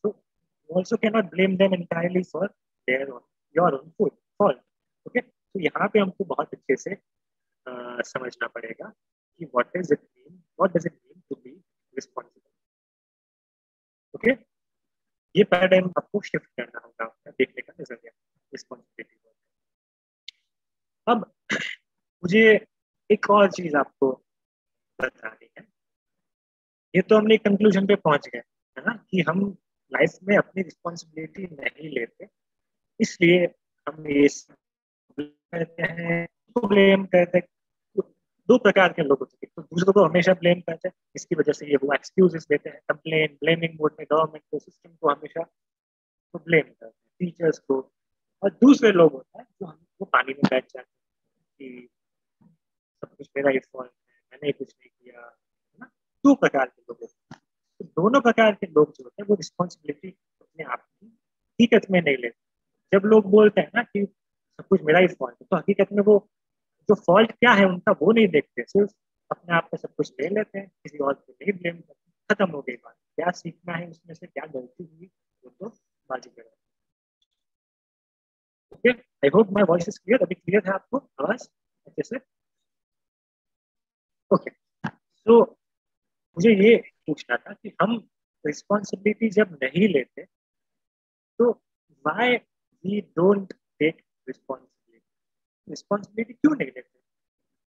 तो you also can not blame them entirely for their own your own fault. Okay, तो यहाँ पे हमको बहुत अच्छे से समझना पड़ेगा कि what does it mean to be responsible. Okay, ये पैराडाइम आपको शिफ्ट करना होगा, आपका देखने का नजरिया रिस्पॉन्सिबिलिटी। अब मुझे एक और चीज आपको बतानी है। ये तो हमने कंक्लूजन पे पहुंच गए, है ना, कि हम लाइफ में अपनी रिस्पॉन्सिबिलिटी नहीं लेते, इसलिए हम ये करते हैं, ब्लेम करते हैं। दो प्रकार के लोग होते हैं, तो दूसरों को हमेशा ब्लेम करते हैं, इसकी वजह से ये हुआ, एक्सक्यूजेस देते हैं, कंप्लेन ब्लेमिंग मोड में गवर्नमेंट को, सिस्टम को हमेशा तो ब्लेम करते हैं, टीचर्स को। और दूसरे लोग होते हैं जो हमको पानी में बैठ जाते हैं कि सब कुछ मेरा ही फॉल्ट है, मैंने कुछ नहीं किया, है ना। दो प्रकार के लोग होते हैं। तो दोनों प्रकार के लोग जो होते हैं वो रिस्पॉन्सिबिलिटी अपने आप की हकीकत में नहीं लेते। जब लोग बोलते हैं ना कि सब कुछ मेरा ही फॉल्ट है, तो हकीकत में वो जो फॉल्ट क्या है उनका वो नहीं देखते, सिर्फ अपने आप पे सब कुछ ले लेते हैं, किसी और को नहीं ब्लेम करते, खत्म हो गई बात। क्या सीखना है उसमें से, क्या गलती हुई, वो तो बाजी करें। Okay, I hope my voice is clear. अभी क्लियर है आपको आवाज अच्छे से? ओके, तो मुझे ये पूछना था कि हम रिस्पॉन्सिबिलिटी जब नहीं लेते तो why we don't take responsibility. Responsibility क्यों नहीं लेते?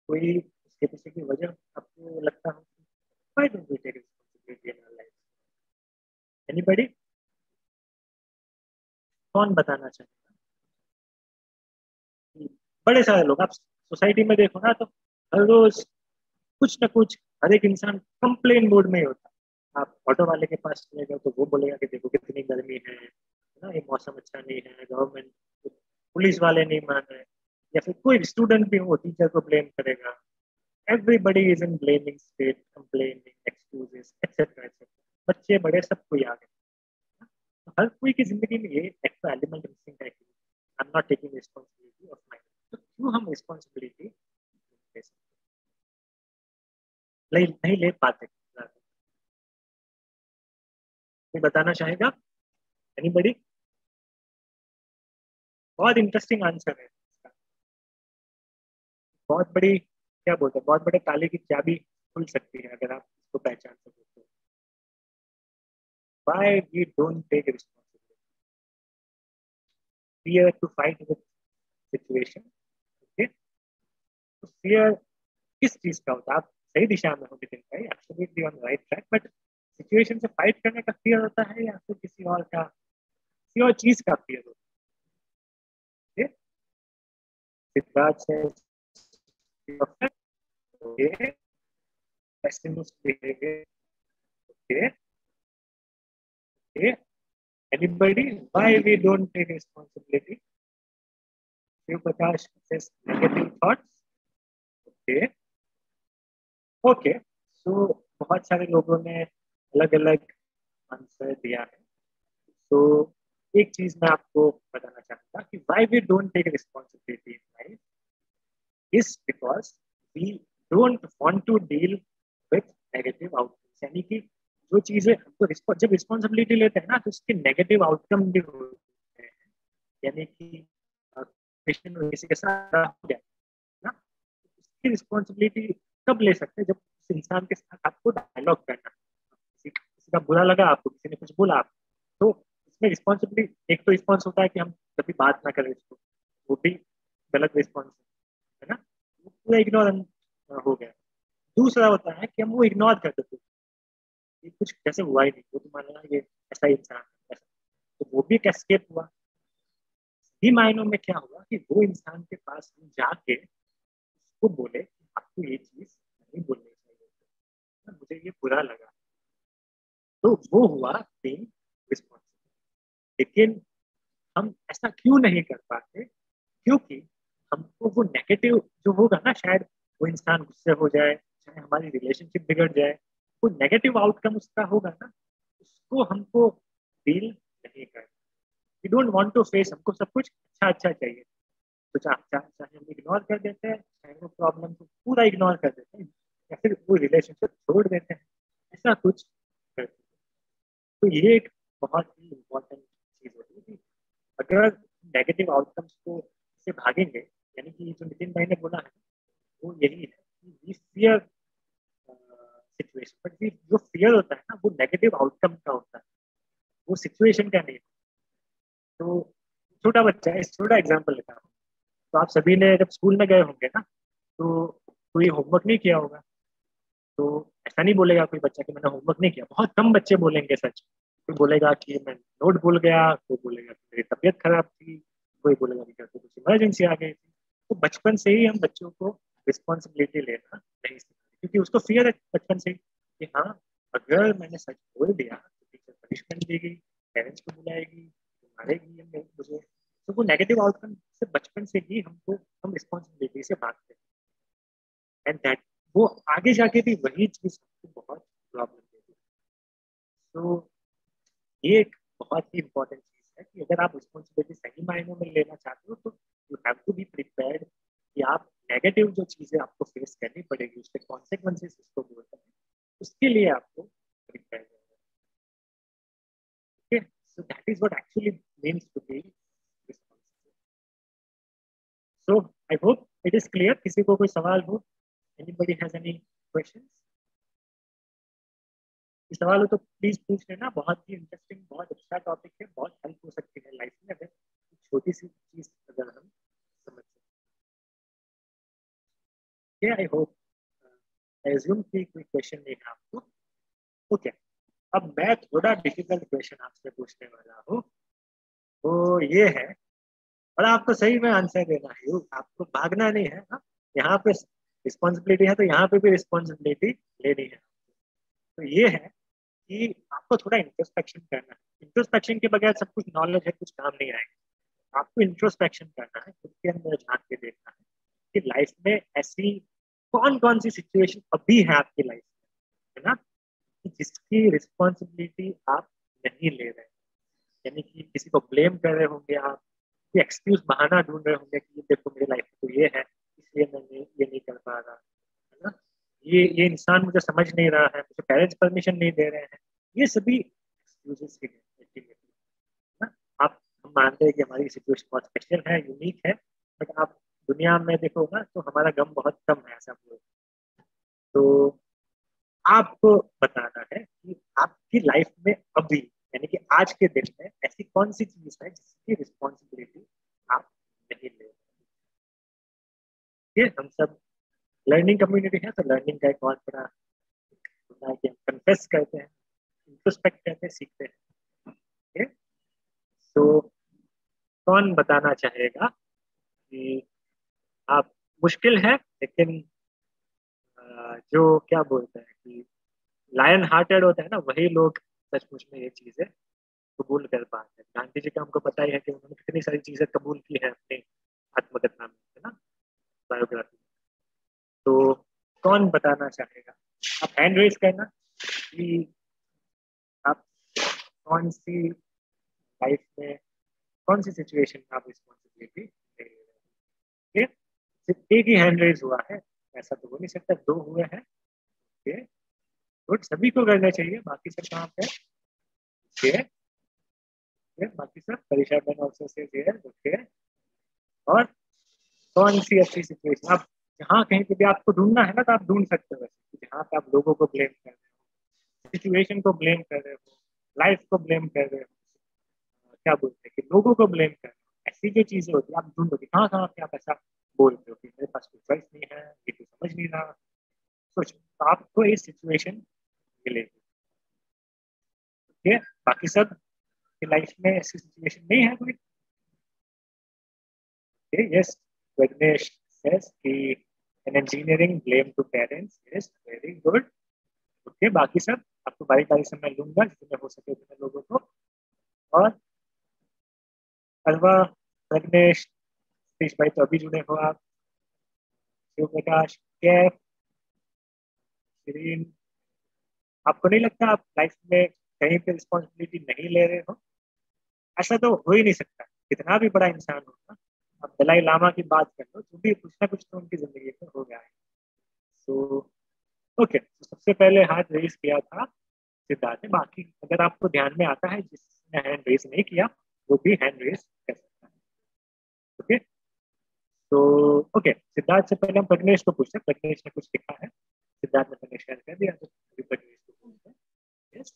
कोई इसके पीछे की वजह आपको लगता हो? Why don't we take responsibility in our life? Anybody? कौन बताना चाहेगा? बड़े सारे लोग, आप सोसाइटी में देखो ना, तो हर रोज कुछ ना कुछ, हर एक इंसान कंप्लेन मोड में ही होता है। आप ऑटो वाले के पास चले गए तो वो बोलेगा कि देखो कितनी गर्मी है ना, ये मौसम अच्छा नहीं है, गवर्नमेंट, पुलिस वाले नहीं मान रहे, या फिर कोई स्टूडेंट भी हो टीचर को ब्लेम करेगा। Everybody is in blaming state, complaining, excuses, etcetera etcetera. बच्चे बड़े सबको याद है। तो हर कोई की जिंदगी में ये एक तो एलिमेंट मिसिंग है कि I am not taking responsibility of my. तो क्यों हम रिस्पॉन्सिबिलिटी नहीं ले पाते? कोई बताना चाहेगा? एनीबडी? बहुत इंटरेस्टिंग आंसर है इसका। बहुत बड़ी, क्या बोलते हैं, बहुत बड़े ताले की चाबी खुल सकती है अगर आप इसको पहचान सको तो। Why we don't take responsibility? Fear to fight with situation. Okay? तो fear किस चीज का होता है? आप सही दिशा में हो नितिन भाई, absolutely on right track, but situation से फाइट करने का फियर होता है या फिर किसी और का, किसी और चीज का फियर होता है? सिद्धार्थ से okay, pessimist behavior, okay, okay. Anybody? Why we don't take responsibility? Shiv Prakash says negative thoughts. Okay, okay. So बहुत सारे लोगों ने अलग अलग आंसर दिया है। तो एक चीज मैं आपको बताना चाहूंगा कि why we don't take responsibility in life is because we don't want to deal with negative outcomes। यानी कि जो चीजें हमको जब रिस्पॉन्सिबिलिटी लेते हैं ना, तो उसके नेगेटिव आउटकम भी होते हैं। यानी कि किसी के साथ हो गया ना, उसकी रिस्पॉन्सिबिलिटी कब ले सकते हैं? जब उस इंसान के साथ आपको डायलॉग करना, किसी का बुरा लगा आपको, किसी ने कुछ बोला आपको, तो इसमें रिस्पॉन्सिबिलिटी, एक तो रिस्पॉन्स होता है कि हम कभी बात ना करें उसको, वो भी गलत रिस्पॉन्स है ना, वो पूरा इग्नोर हो गया। दूसरा होता है कि हम वो इग्नोर कर देते हैं, कुछ जैसे हुआ ही नहीं, वो तुम्हारा ये ऐसा ही इंसान है, तो वो भी एक एस्केप हुआ। सही मायनों में क्या हुआ कि वो इंसान के पास हम जाके उसको बोले कि आपको ये चीज नहीं बोलनी चाहिए, मुझे ये बुरा लगा, तो वो हुआ बीइंग रिस्पॉन्सिबल। लेकिन हम ऐसा क्यों नहीं कर पाते? क्योंकि हमको वो नेगेटिव जो होगा ना, शायद वो इंसान गुस्से हो जाए, चाहे हमारी रिलेशनशिप बिगड़ जाए, वो नेगेटिव आउटकम उसका होगा ना, उसको हमको डील नहीं करना। We don't want to face, हमको सब कुछ अच्छा अच्छा चाहिए, तो चाहे हम इग्नोर कर देते हैं, चाहे वो प्रॉब्लम को पूरा इग्नोर कर देते हैं, या फिर वो रिलेशनशिप छोड़ देते हैं, ऐसा कुछ करते हैं। तो ये एक बहुत ही इम्पोर्टेंट चीज होती है कि अगर नेगेटिव आउटकम्स को से भागेंगे, यानी कि जो नितिन भाई ने बोला है वो यही है कि वी फियर सिचुएशन, बट जो फियर होता है ना, वो नेगेटिव आउटकम का होता है, वो सिचुएशन का नहीं। तो छोटा बच्चा है, छोटा एग्जाम्पल लेता हूँ। तो आप सभी ने जब स्कूल में गए होंगे ना, तो कोई होमवर्क नहीं किया होगा, तो ऐसा नहीं बोलेगा कोई बच्चा कि मैंने होमवर्क नहीं किया। बहुत कम बच्चे बोलेंगे सच। कोई बोलेगा कि मैं नोट भूल गया, कोई बोलेगा कि मेरी तबीयत खराब थी, कोई बोलेगा कि घर पे कुछ इमरजेंसी आ गई थी। तो बचपन से ही हम बच्चों को रिस्पॉन्सिबिलिटी लेना नहीं सिखाते, क्योंकि उसको फियर है बचपन से कि हाँ, अगर मैंने सच बोल दिया तो टीचर पनिशमेंट देगी, पेरेंट्स को बुलाएगी, मारेगी मुझे। तो वो नेगेटिव आउटकम से बचपन से ही हम रिस्पॉन्सिबिलिटी से भागते हैं, एंड दैट वो आगे जाके भी वही चीज हमको बहुत प्रॉब्लम देती है। तो ये एक बहुत ही इंपॉर्टेंट चीज है कि अगर आप रिस्पॉन्सिबिलिटी सही मायनों में लेना चाहते हो, तो you have to be prepared कि आप नेगेटिव जो चीजें आपको फेस करनी पड़ेगी, उसके कॉन्सिक्वेंसेस इसको बोलते हैं, उसके लिए आपको प्रिपेयर करना है। So that is what actually means to be responsible. So I hope it is clear. किसी को कोई सवाल हो? Anybody has any questions? सवाल हो तो प्लीज पूछ लेना। बहुत ही इंटरेस्टिंग, बहुत अच्छा टॉपिक है, बहुत हेल्प हो सकती है लाइफ में अगर छोटी सी चीज अगर हम समझ सकते। आई होप आई अज्यूम कि कोई क्वेश्चन नहीं है आपको। ओके, अब मैं थोड़ा डिफिकल्ट क्वेश्चन आपसे पूछने वाला हूँ। तो ये है, और आपको सही में आंसर देना है, आपको भागना नहीं है। हाँ? यहाँ पे रिस्पॉन्सिबिलिटी है तो यहाँ पे भी रिस्पॉन्सिबिलिटी लेनी है। तो ये है कि आपको थोड़ा इंट्रोस्पेक्शन करना है। इंट्रोस्पेक्शन के बगैर सब कुछ नॉलेज है, कुछ काम नहीं आएगा। आपको इंट्रोस्पेक्शन करना है, खुद के अंदर झांक के देखना है कि लाइफ में ऐसी कौन कौन सी सिचुएशन अभी है आपकी लाइफ में, है ना, जिसकी रिस्पॉन्सिबिलिटी आप नहीं ले रहे। यानी कि किसी को ब्लेम कर रहे होंगे आप, कि एक्सक्यूज बहाना ढूंढ रहे होंगे कि देखो मेरी लाइफ में तो ये है, इसलिए मैं ये नहीं कर पा रहा, है ना, ये इंसान मुझे समझ नहीं रहा है, मुझे पेरेंट्स परमिशन नहीं दे रहे हैं। ये सभी एक्सक्यूजेस ही हैं। आप, हम मानते हैं कि हमारी सिचुएशन बहुत स्पेशल है, यूनिक है, बट आप दुनिया में देखो ना तो हमारा गम बहुत कम है, ऐसा बोल। तो आपको बताना है कि आपकी लाइफ में अभी, यानी कि आज के दिन में ऐसी कौन सी चीज है जिसकी रिस्पॉन्सिबिलिटी आप नहीं ले रहे। हम सब लर्निंग कम्युनिटी है, तो लर्निंग का एक बहुत बड़ा होता है कि हम कन्फेस करते हैं, इंट्रोस्पेक्ट करते हैं, सीखते हैं। तो कौन बताना चाहेगा कि आप, मुश्किल है लेकिन जो क्या बोलते हैं कि लायन हार्टेड होता है ना, वही लोग सचमुच में ये चीजें कबूल कर पाते हैं। गांधी जी का हमको पता ही है कि उन्होंने कितनी सारी चीजें कबूल की है अपने आत्मकथा में, है ना, बायोग्राफी। तो कौन बताना चाहेगा? आप हैंड रेज करना कि आप कौन सी लाइफ में, कौन सी सिचुएशन में आप रिस्पॉन्सिबिलिटी ले रहे हैं। सिर्फ एक ही हैंड रेज हुआ है, ऐसा तो हो नहीं सकता, 2 हुए हैं। ओके गुड, सभी को करना चाहिए। बाकी सब कहाँ पे? ओके, बाकी सब परीक्षा बन ऑल्सो से ओके। और कौन सी अच्छी सिचुएशन, आप जहाँ कहीं पे भी आपको ढूंढना है ना, तो आप ढूंढ सकते हो वैसे, जहाँ पे आप लोगों को ब्लेम कर रहे हो, सिचुएशन को ब्लेम कर रहे हो, लाइफ को ब्लेम कर रहे हो, क्या बोलते हैं कि लोगों को ब्लेम कर रहे हो, ऐसी जो चीजें होती है आप ढूंढोगे कहाँ कहाँ पे आप ऐसा बोलते हो कि मेरे पास कोई चॉइस नहीं है, ये तो समझ नहीं रहा। सोचो, तो आपको ये सिचुएशन मिलेगी। ठीक है, बाकी सब की लाइफ में ऐसी सिचुएशन नहीं है कोई? यस, विघ्नेश says कि an engineering blame to parents is very good. Okay, बाकी सब आपको बारी बारी से मैं लूंगा, जितने हो सके उतने लोगों को। और अलवा, विघ्नेश, सतीश भाई तो अभी जुड़े हो आप, शिव प्रकाश, कैफ, शिरीन, आपको नहीं लगता आप लाइफ में कहीं पे रिस्पॉन्सिबिलिटी नहीं ले रहे हो? ऐसा तो हो ही नहीं सकता, कितना भी बड़ा इंसान होगा। अब दलाई लामा की बात कर लो, जो भी कुछ ना कुछ तो उनकी जिंदगी में हो गया है। सो ओके, सबसे पहले हाथ रेज किया था सिद्धार्थ ने। बाकी अगर आपको ध्यान में आता है जिसने हैंड रेज नहीं किया वो भी हैंड रेज कर सकता है। ओके, तो ओके, सिद्धार्थ से पहले हम प्रज्ञेश को पूछते हैं। प्रज्ञेश ने कुछ लिखा है, सिद्धार्थ ने प्रज्ञेश कर दिया, तो प्रज्ञेश को पूछते हैं। यस,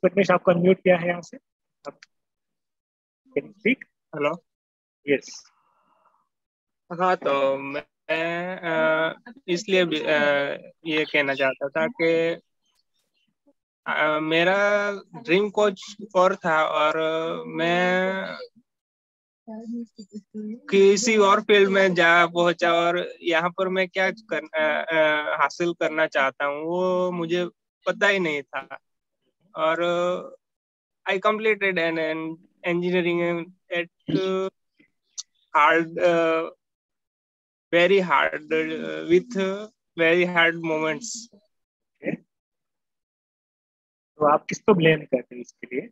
प्रज्ञेश आपको अनम्यूट किया है यहाँ से, आप can you speak? Hello, yes. हाँ, तो मैं इसलिए ये कहना चाहता था कि मेरा ड्रीम कोच और था, और मैं किसी और फील्ड में जा पहुंचा, और यहाँ पर मैं क्या हासिल करना चाहता हूँ वो मुझे पता ही नहीं था। और I completed an engineering at hard, very hard, with very hard moments. तो आप किसको ब्लेम करते हैं इसके लिए?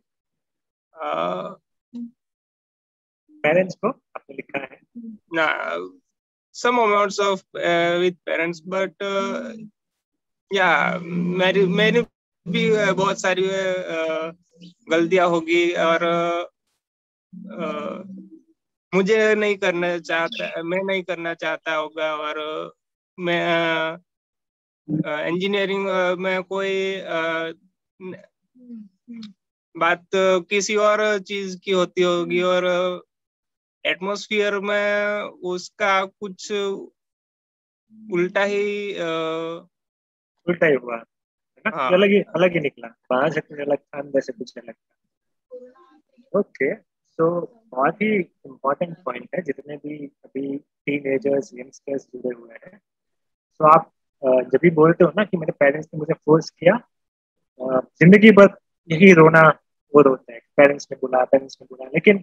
पेरेंट्स को आपने लिखा है, some amounts of with parents, but मेरी भी बहुत सारी गलतियां होगी और मैं नहीं करना चाहता होगा, और मैं इंजीनियरिंग में कोई बात किसी और चीज की होती होगी, और एटमॉस्फेयर में उसका कुछ उल्टा ही हुआ है ना? हाँ। अलग ही निकला, बाहर से कुछ अलग था, अंदर से कुछ अलग था। ओके, तो बहुत ही इम्पोर्टेंट पॉइंट है। जितने भी अभी टीनेजर्स, यंगस्टर्स जुड़े हुए हैं, तो आप जब भी बोलते हो ना कि मेरे पेरेंट्स ने मुझे फोर्स किया, जिंदगी भर यही रोना वो रोते हैं, पेरेंट्स ने बोला, लेकिन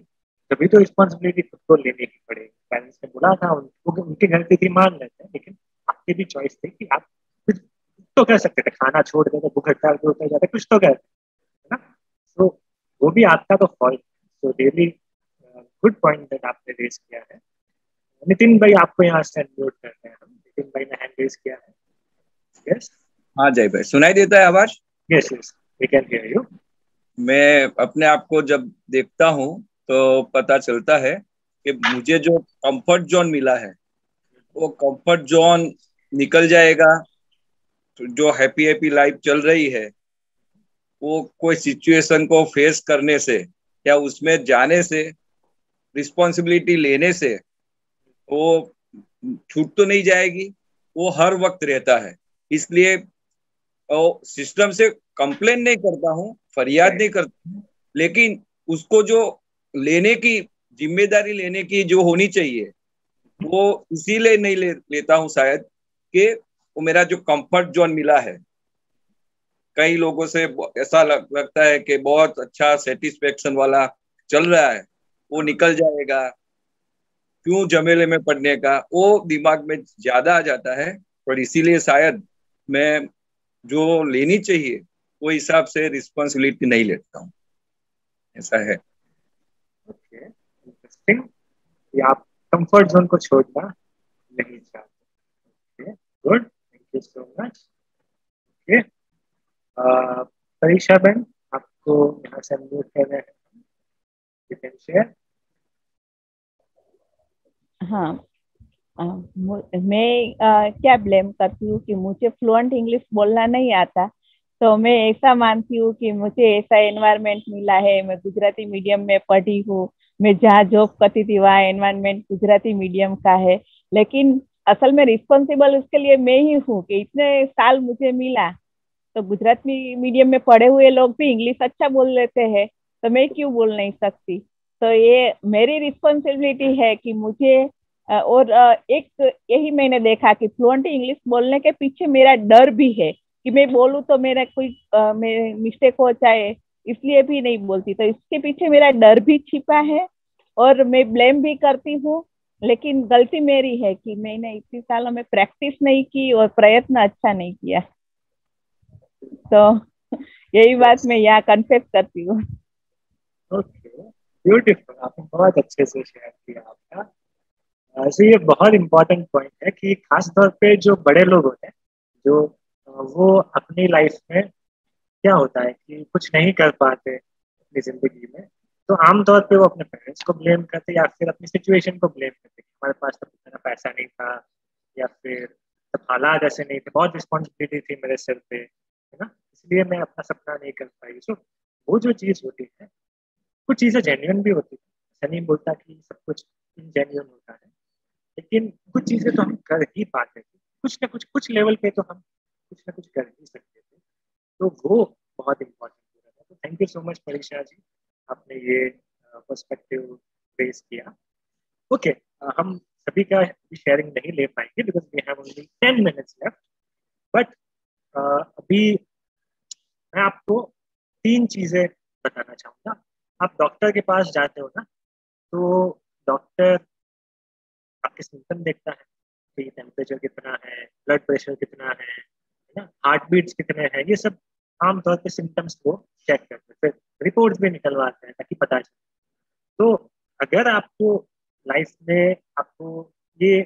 कभी तो रिस्पॉन्सिबिलिटी खुद को लेनी ही पड़ेगी। पेरेंट्स ने बोला था, उनकी गलती थी, मान लेते हैं, लेकिन आपकी भी चॉइस थी कि आप कुछ तो कर सकते थे, खाना छोड़ देते, भूख हड़ताल पे उतर जाते, कुछ तो करते, है ना? तो वो भी आपका तो फॉल्ट है। So really good point that आपने रेज किया है। नितिन भाई, आपको यहाँ से अनम्यूट करते हैं हम। नितिन भाई ने हैंड रेज किया है। यस, हाँ जय भाई, सुनाई देता है आवाज? Yes yes, we can hear you. मैं अपने आप को जब देखता हूँ तो पता चलता है कि मुझे जो कंफर्ट जोन मिला है वो कंफर्ट जोन निकल जाएगा तो जो हैप्पी लाइफ चल रही है वो कोई सिचुएशन को फेस करने से या उसमें जाने से, रिस्पॉन्सिबिलिटी लेने से वो छूट तो नहीं जाएगी, वो हर वक्त रहता है। इसलिए सिस्टम से कंप्लेन नहीं करता हूँ, फरियाद नहीं करता हूँ, लेकिन उसको जो लेने की जिम्मेदारी लेने की जो होनी चाहिए वो इसीलिए नहीं लेता हूँ शायद कि वो मेरा जो कंफर्ट जोन मिला है। कई लोगों से ऐसा लगता है कि बहुत अच्छा सेटिस्फेक्शन वाला चल रहा है, वो निकल जाएगा, क्यों झमेले में पड़ने का, वो दिमाग में ज्यादा आ जाता है। और इसीलिए शायद मैं जो लेनी चाहिए वो हिसाब से रिस्पॉन्सिबिलिटी नहीं लेता हूँ, ऐसा है। Okay, interesting. आप कंफर्ट जोन को छोड़ना नहीं चाहते। Good, thank you so much. Okay, परीक्षा बहन, आपको यहाँ से अनम्यूट कर रहे हैं, यू कैन शेयर। हाँ, मैं क्या ब्लेम करती हूँ कि मुझे फ्लुएंट इंग्लिश बोलना नहीं आता, तो मैं ऐसा मानती हूँ कि मुझे ऐसा एनवायरनमेंट मिला है। मैं गुजराती मीडियम में पढ़ी हूँ, मैं जहाँ जॉब करती थी वहाँ एनवायरनमेंट गुजराती मीडियम का है, लेकिन असल में रिस्पॉन्सिबल उसके लिए मैं ही हूँ कि इतने साल मुझे मिला। तो गुजराती मीडियम में पढ़े हुए लोग भी इंग्लिश अच्छा बोल लेते हैं, तो मैं क्यों बोल नहीं सकती? तो ये मेरी रिस्पॉन्सिबिलिटी है कि मुझे और एक यही मैंने देखा कि फ्लुएंट इंग्लिश बोलने के पीछे मेरा डर भी है कि मैं बोलूँ तो मेरा कोई मिस्टेक हो जाए, इसलिए भी नहीं बोलती। तो इसके पीछे मेरा डर भी छिपा है और मैं ब्लेम भी करती हूँ, लेकिन गलती मेरी है कि मैंने इतने सालों में प्रैक्टिस नहीं की और प्रयत्न अच्छा नहीं किया। तो यही बात मैं यहाँ कन्फेस करती हूँ। ओके, ब्यूटीफुल, आपने बहुत अच्छे से शेयर किया आपका। ऐसे ये बहुत इम्पोर्टेंट पॉइंट है कि खास तौर पे जो बड़े लोग होते हैं, जो वो अपनी लाइफ में क्या होता है कि कुछ नहीं कर पाते अपनी जिंदगी में, तो आमतौर पे वो अपने पेरेंट्स को ब्लेम करते या फिर अपनी सिचुएशन को ब्लेम करते कि हमारे पास तो इतना पैसा नहीं था, या फिर तब हालात ऐसे नहीं थे, बहुत रिस्पॉन्सिबिलिटी थी मेरे सिर पे, है ना, इसलिए मैं अपना सपना नहीं कर पाई। सो वो जो चीज़ होती है, कुछ चीज़ें जेन्युइन भी होती है, ऐसा नहीं बोलता कि सब कुछ इनजेन्युइन होता है, लेकिन कुछ चीज़ें तो हम कर ही पाते थे, कुछ ना कुछ लेवल पे तो हम कुछ ना कुछ कर ही सकते थे। तो वो बहुत इम्पोर्टेंट है। तो थैंक यू सो मच परीक्षा जी, आपने ये पर्सपेक्टिव रेज किया। ओके, हम सभी का शेयरिंग नहीं ले पाएंगे because we have only 10 minutes left, but अभी मैं आपको 3 चीज़ें बताना चाहूँगा। आप डॉक्टर के पास जाते हो ना, तो डॉक्टर आपके सिम्टम देखता है कि टेम्परेचर कितना है, ब्लड प्रेशर कितना है ना, हार्ट बीट्स कितने हैं, ये सब आमतौर पे सिम्टम्स को चेक करते हैं, फिर रिपोर्ट्स भी निकलवाते हैं ताकि पता चले। तो अगर आपको लाइफ में आपको ये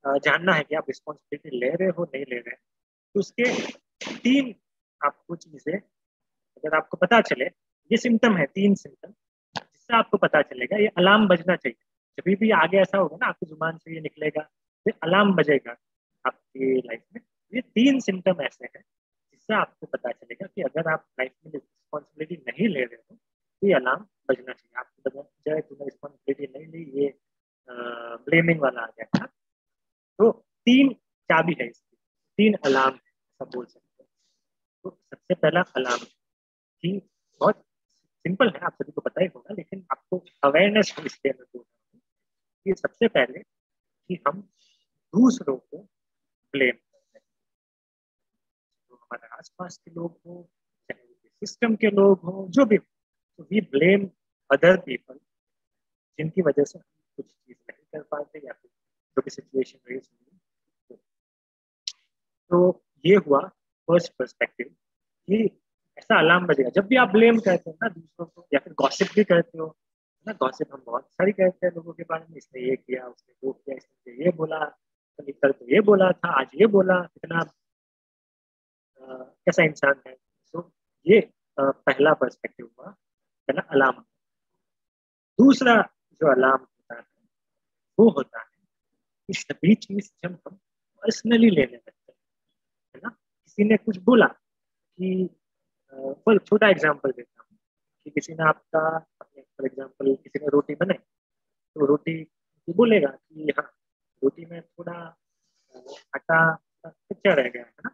जानना है कि आप रिस्पॉन्सिबिलिटी ले रहे हो नहीं ले रहे, तो उसके 3 आपको चीजें अगर आपको पता चले, ये सिम्टम है 3 सिम्टम, जिससे आपको पता चलेगा ये अलार्म बजना चाहिए। जब भी आगे ऐसा होगा ना, आपकी जुबान से ये निकलेगा, ये अलार्म बजेगा आपकी लाइफ में। ये 3 सिम्टम ऐसे हैं जिससे आपको पता चलेगा कि अगर आप लाइफ में रिस्पॉन्सिबिलिटी नहीं ले रहे हो तो ये अलार्म बजना चाहिए। आपको बता जाए तुमने रिस्पॉन्सिबिलिटी नहीं ली, ये ब्लेमिंग वाला आ गया। तो 3 चाबी है इसकी, 3 अलार्म है, ऐसा बोल सकते हैं। तो सबसे पहला अलार्म कि बहुत सिंपल है, आप सभी को पता ही होगा, लेकिन आपको अवेयरनेस हो इसलिए मैं बोल रहा हूँ कि सबसे पहले कि हम दूसरों को ब्लेम करते हैं। तो हमारे आसपास के लोग हो, चाहे सिस्टम के लोग हो, जो भी, तो वी ब्लेम अदर पीपल जिनकी वजह से हम कुछ चीज नहीं कर पाते या फिर जो भी सिचुएशन रेज हुई। तो ये हुआ फर्स्ट पर्सपेक्टिव कि ऐसा अलार्म बजेगा जब भी आप ब्लेम करते हो ना दूसरों को, या फिर गॉसिप भी करते हो ना। गॉसिप हम बहुत सारी करते हैं लोगों के बारे में, इसने ये किया, उसने वो किया, इसने ये बोला, कल तो ये बोला था, आज ये बोला, कितना कैसा इंसान है। तो ये पहला पर्सपेक्टिव हुआ, पहला अलार्म। दूसरा जो अलार्म होता है वो होता है कि सभी चीज जब हम पर्सनली लेने लगते हैं, है ना। किसी ने कुछ बोला कि छोटा एग्जांपल देता हूँ कि किसी ने आपका, फॉर एग्जांपल किसी ने रोटी बनाई, तो रोटी बोलेगा कि हाँ रोटी में थोड़ा आटा कच्चा रह गया है ना।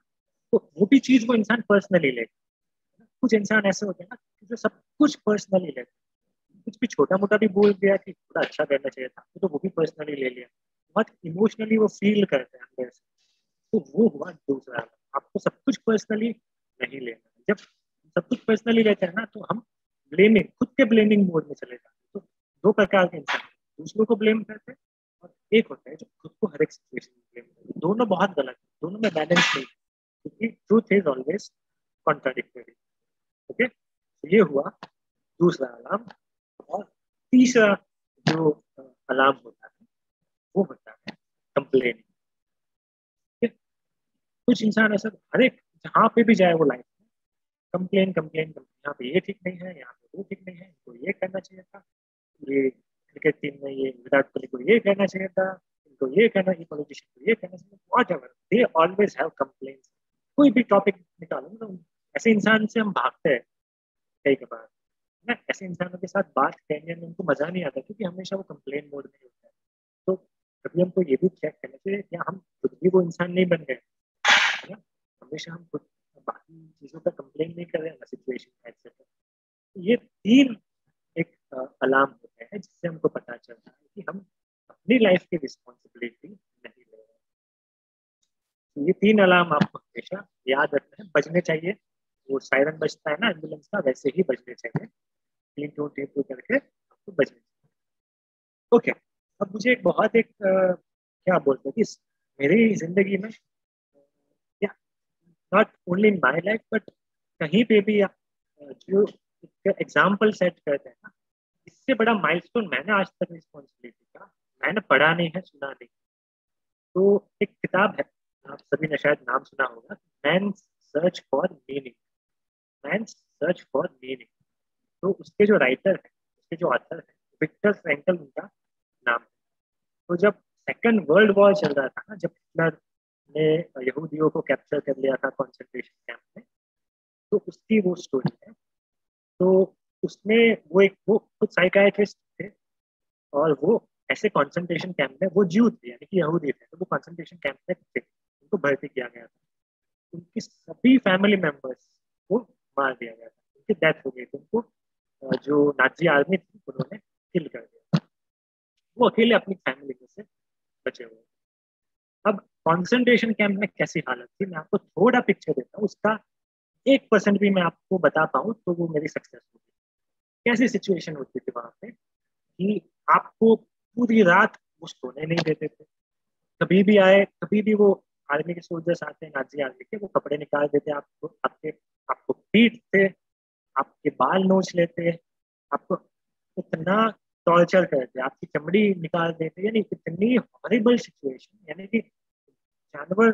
तो वो भी चीज वो इंसान पर्सनली लेगा। कुछ इंसान ऐसे होते हैं ना जो सब कुछ पर्सनली लेते हैं, कुछ भी छोटा मोटा भी बोल दिया कि थोड़ा अच्छा करना चाहिए था, तो वो भी पर्सनली ले लिया। बहुत इमोशनली वो फील करते हैं अंदर से। तो वो हुआ दूसरा। आपको सब कुछ पर्सनली नहीं लेना। जब सब कुछ पर्सनली लेते हैं ना, तो हम ब्लेमिंग, खुद के ब्लेमिंग मोड में चले जाते हैं। तो 2 प्रकार के इंसान, दूसरों को ब्लेम करते हैं और एक होता है जो खुद को हर एक सिचुएशन में ब्लेम करते हैं। दोनों बहुत गलत है, दोनों में बैलेंस नहीं, क्योंकि truth is always contradictory. Okay, तो ये हुआ दूसरा अलार्म। और तीसरा जो अलार्म होता है वो होता है कंप्लेन। कुछ इंसान ऐसा हर एक जहाँ पे भी जाए वो लाइफ में कंप्लेन कंप्लेन कंप्लेन, यहाँ पे ये ठीक नहीं है, यहाँ पे वो ठीक नहीं है, इनको ये करना चाहिए था, ये क्रिकेट टीम में ये विराट कोहली को ये करना चाहिए था, इनको ये करना, ये पॉलिटिशियन को ये करना चाहिए। बहुत जगह दे ऑलवेज हैव कंप्लेंट्स। कोई भी टॉपिक निकालो ना, ऐसे इंसान से हम भागते हैं कई बार ना। ऐसे इंसानों के साथ बात करने में उनको मजा नहीं आता, क्योंकि हमेशा वो कंप्लेन मोड में होता है। तो कभी हमको ये भी चेक करना चाहिए क्या हम खुद भी वो इंसान नहीं बन गए, है ना। हमेशा हम खुद बाकी चीजों का कंप्लेन नहीं कर रहे हैं, सिचुएशन एक्सेट्रा। ये 3 एक अलार्म होते हैं जिससे हमको पता चलता है कि हम अपनी लाइफ की रिस्पॉन्सिबिलिटी नहीं ले रहे। तो ये 3 अलार्म आपको हमेशा याद रखना है, बजने चाहिए। वो सायरन बजता है ना एम्बुलेंस का, वैसे ही बजने चाहिए। 3-2 करके आपको बजने चाहिए। ओके, अब मुझे एक बहुत एक क्या बोलते हैं कि मेरी जिंदगी में, not only in my life but कहीं पे भी जो एग्जाम्पल सेट करते हैं ना, इससे बड़ा माइलस्टोन मैंने आज तक रिस्पॉन्सिबिलिटी का मैंने पढ़ा नहीं है, सुना नहीं। तो एक किताब है, आप सभी ने शायद नाम सुना होगा, man's search for meaning. Man's search for meaning. तो उसके जो राइटर है, उसके जो ऑथर है, विक्टर फ्रैंकल उनका नाम है। तो जब सेकंड वर्ल्ड वॉर चल रहा था ना, जब हिटलर ने यहूदियों को कैप्चर कर लिया था कॉन्सेंट्रेशन कैंप में, तो उसकी वो स्टोरी है। तो उसमें वो खुद साइकाइट्रिस्ट थे, और वो ऐसे कॉन्सेंट्रेशन कैंप में, वो ज्यू थे यानी कि यहूदी थे, तो वो कॉन्सेंट्रेशन कैंप में थे, उनको भर्ती किया गया था। उनकी सभी फैमिली मेंबर्स को मार दिया गया था, उनकी डेथ हो गई थी। उनको जो नाजी आर्मी थी उन्होंने किल कर दिया। वो अकेले अपनी फैमिली में से बचे हुए। अब कॉन्सेंट्रेशन कैंप में कैसी हालत थी, मैं आपको थोड़ा पिक्चर देता हूँ। उसका 1% भी मैं आपको बता पाऊँ तो वो मेरी सक्सेस होगी। कैसी सिचुएशन होती थी वहां पे कि आपको पूरी रात वो सोने नहीं देते थे। कभी भी आए, कभी भी वो आर्मी के सोल्जर्स आते हैं, नाजी आर्मी के, वो कपड़े निकाल देते, आपको पीटते, आपके बाल नोच लेते, आपको इतना टॉर्चर करते, आपकी चमड़ी निकाल देते, यानी इतनी हॉरिबल सिचुएशन, यानी कि जानवर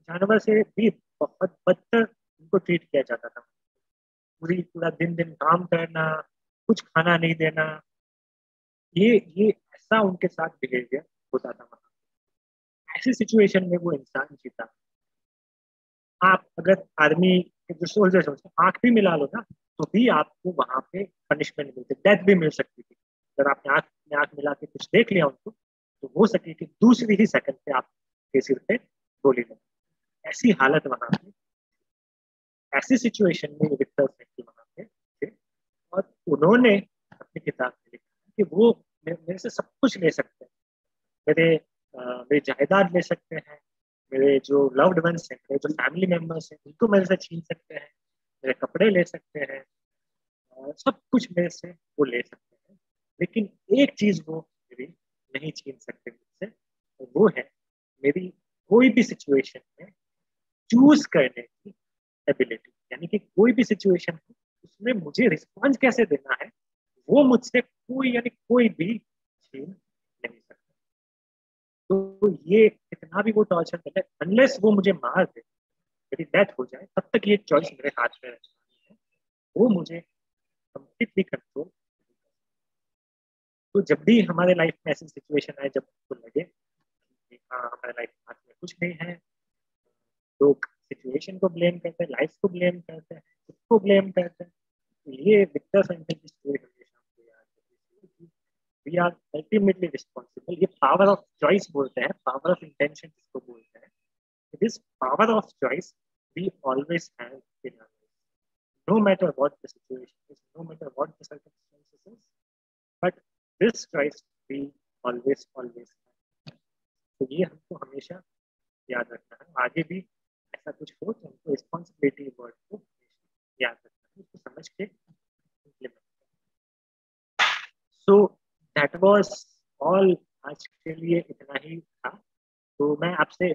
जानवर से भी बहुत बदतर उनको ट्रीट किया जाता था। पूरा दिन दिन काम करना, कुछ खाना नहीं देना, ये ऐसा उनके साथ बिहेवियर होता था वहाँ। ऐसी सिचुएशन में वो इंसान जीता। आप अगर आर्मी के जो सोल्जर्स होते हैं आंख भी मिला लो ना, तो भी आपको वहां पे पनिशमेंट मिलती, डेथ भी मिल सकती थी। अगर आपने आंख मिला के कुछ देख लिया उनको, तो हो सके कि दूसरी ही सेकंड पे आपके सिर पे गोली लगे। ऐसी हालत वहां पे, ऐसी सिचुएशन में विक्टर फ्रैंकल वहां पे थे, और उन्होंने अपनी किताब में लिखा कि वो मेरे से सब कुछ ले सकते हैं, मेरे जायदाद ले सकते हैं, मेरे जो लव्ड वंस हैं, मेरे जो फैमिली मेंबर्स हैं, उनको मेरे से छीन सकते हैं, मेरे कपड़े ले सकते हैं, सब कुछ मेरे से वो ले सकते हैं, लेकिन एक चीज वो मेरी नहीं छीन सकते मुझसे, और वो है मेरी कोई भी सिचुएशन में चूज करने की एबिलिटी। यानी कि कोई भी सिचुएशन हो उसमें मुझे रिस्पॉन्स कैसे देना है, वो मुझसे कोई भी छीन नहीं सकता। तो ये कितना भी वो टॉर्चर करे, अनलेस वो मुझे मार दे, मेरी डेथ हो जाए, तब तक ये चॉइस मेरे हाथ में रहती है, वो मुझे कंप्लीटली कंट्रोल। तो जब भी हमारे लाइफ में ऐसी सिचुएशन आए जब आपको लगे कि हाँ हमारे लाइफ में हाथ में कुछ नहीं है, लोग सिचुएशन को ब्लेम करते हैं, लाइफ को ब्लेम करते हैं, खुद को ब्लेम करते हैं, तो ये विक्टर फ्रैंकल की स्टोरी हमेशा हमको याद रखनी चाहिए। We are ultimately responsible. ये पावर ऑफ चॉइस बोलते हैं, पावर ऑफ इंटेंशन जिसको बोलते हैं। This power of choice we always have in our life, no matter what the situation is, no matter what the circumstances is, but this choice we always have. तो ये हमको हमेशा याद रखना है। आगे भी ऐसा कुछ हो तो हमको रिस्पॉन्सिबिलिटी वर्ड को याद रखना है, उसको समझ के इम्प्लीमेंट करना। सो दैट वाज ऑल, आज के लिए इतना ही था। तो मैं आपसे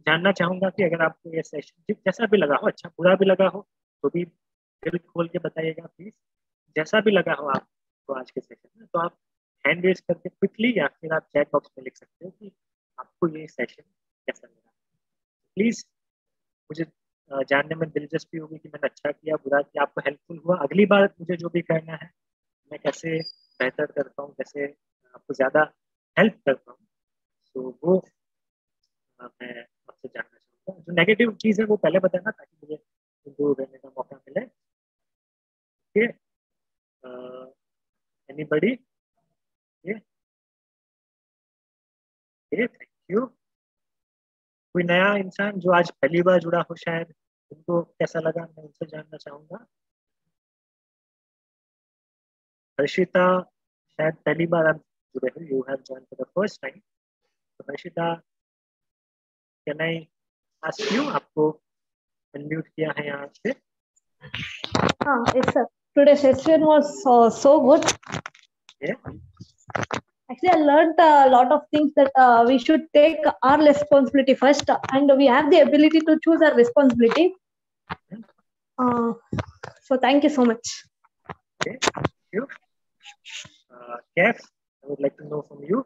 जानना चाहूंगा कि अगर आपको ये सेशन जैसा भी लगा हो, अच्छा बुरा भी लगा हो, तो भी दिल खोल के बताइएगा प्लीज। जैसा भी लगा हो आपको आज के सेशन में, तो आप हैंड रेज करके क्विकली, या फिर आप चैट बॉक्स में लिख सकते हो कि आपको ये सेशन कैसा लगा। प्लीज मुझे जानने में दिलचस्पी होगी कि मैंने अच्छा किया, बुरा किया, आपको हेल्पफुल हुआ। अगली बार मुझे जो भी करना है मैं कैसे बेहतर कर पाऊँ, कैसे आपको ज़्यादा हेल्प कर पाऊँ, तो वो मैं आपसे जानना चाहूँगा। जो नेगेटिव चीज़ है वो पहले बताना, ताकि मुझे दूर रहने का मौका मिले। Okay, anybody? Thank you. कोई नया इंसान जो आज पहली बार जुड़ा हो, शायद उनको कैसा लगा, मैं उनसे जानना चाहूंगा। हर्षिता, शायद पहली बार आप जुड़े हो, you have join for the first time. तो Harshita, can I ask you, आपको अनम्यूट किया है यहाँ से। Yes sir, today's session was so good. Yeah. Actually, I learned a lot of things that we should take our responsibility first, and we have the ability to choose our responsibility. So thank you so much. Okay, thank you. Kev, I would like to know from you.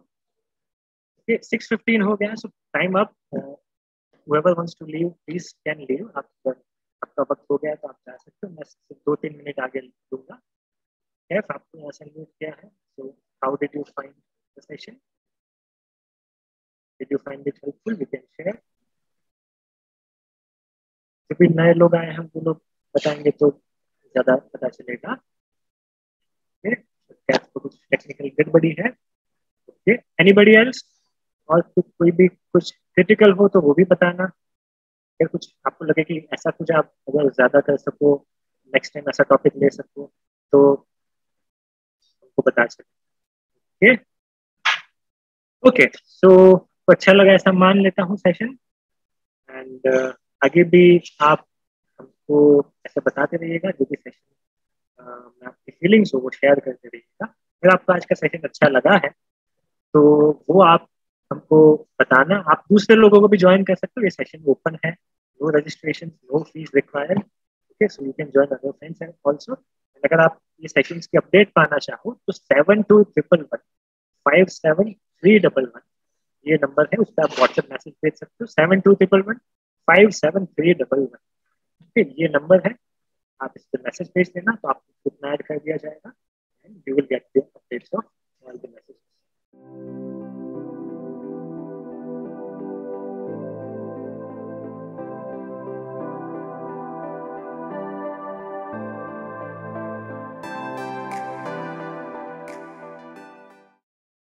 Okay, 6:15 हो गया, so time up. Whoever wants to leave, please can leave. आपका वक्त हो गया तो आप जा सकते हो, मैं सिर्फ 2-3 मिनट आगे दूंगा। केफ, आपको यहाँ से अनम्यूट किया है। So how did you find the session? Did you find it helpful? We can share. जो भी नए लोग आए हैं वो लोग बताएंगे तो ज्यादा पता चलेगा। केफ को कुछ टेक्निकल गड़बड़ी है। Okay, anybody else? और कोई भी कुछ क्रिटिकल हो तो वो भी बताना। अगर कुछ आपको लगे कि ऐसा कुछ आप अगर ज्यादा कर सको, नेक्स्ट टाइम ऐसा टॉपिक ले सको, तो हमको बता सकते। ओके, सो अच्छा लगा ऐसा मान लेता हूँ सेशन। एंड आगे भी आप हमको ऐसा बताते रहिएगा, जो भी सेशन में आपकी फीलिंग्स हो वो शेयर करते रहिएगा। अगर आपको आज का सेशन अच्छा लगा है तो वो आप हमको बताना। आप दूसरे लोगों को भी ज्वाइन कर सकते हो, ये सेशन ओपन है, no registration, no fees required. Okay, so you can join other friends and also, अगर आप ये सेशंस की अपडेट पाना चाहो तो 7211 ये नंबर है, उस पर आप व्हाट्सएप मैसेज भेज सकते हो। 7211 फिर ये नंबर है, आप इस पर मैसेज भेज देना तो आपको ग्रुप में ऐड कर दिया जाएगा and you will get the updates of all the message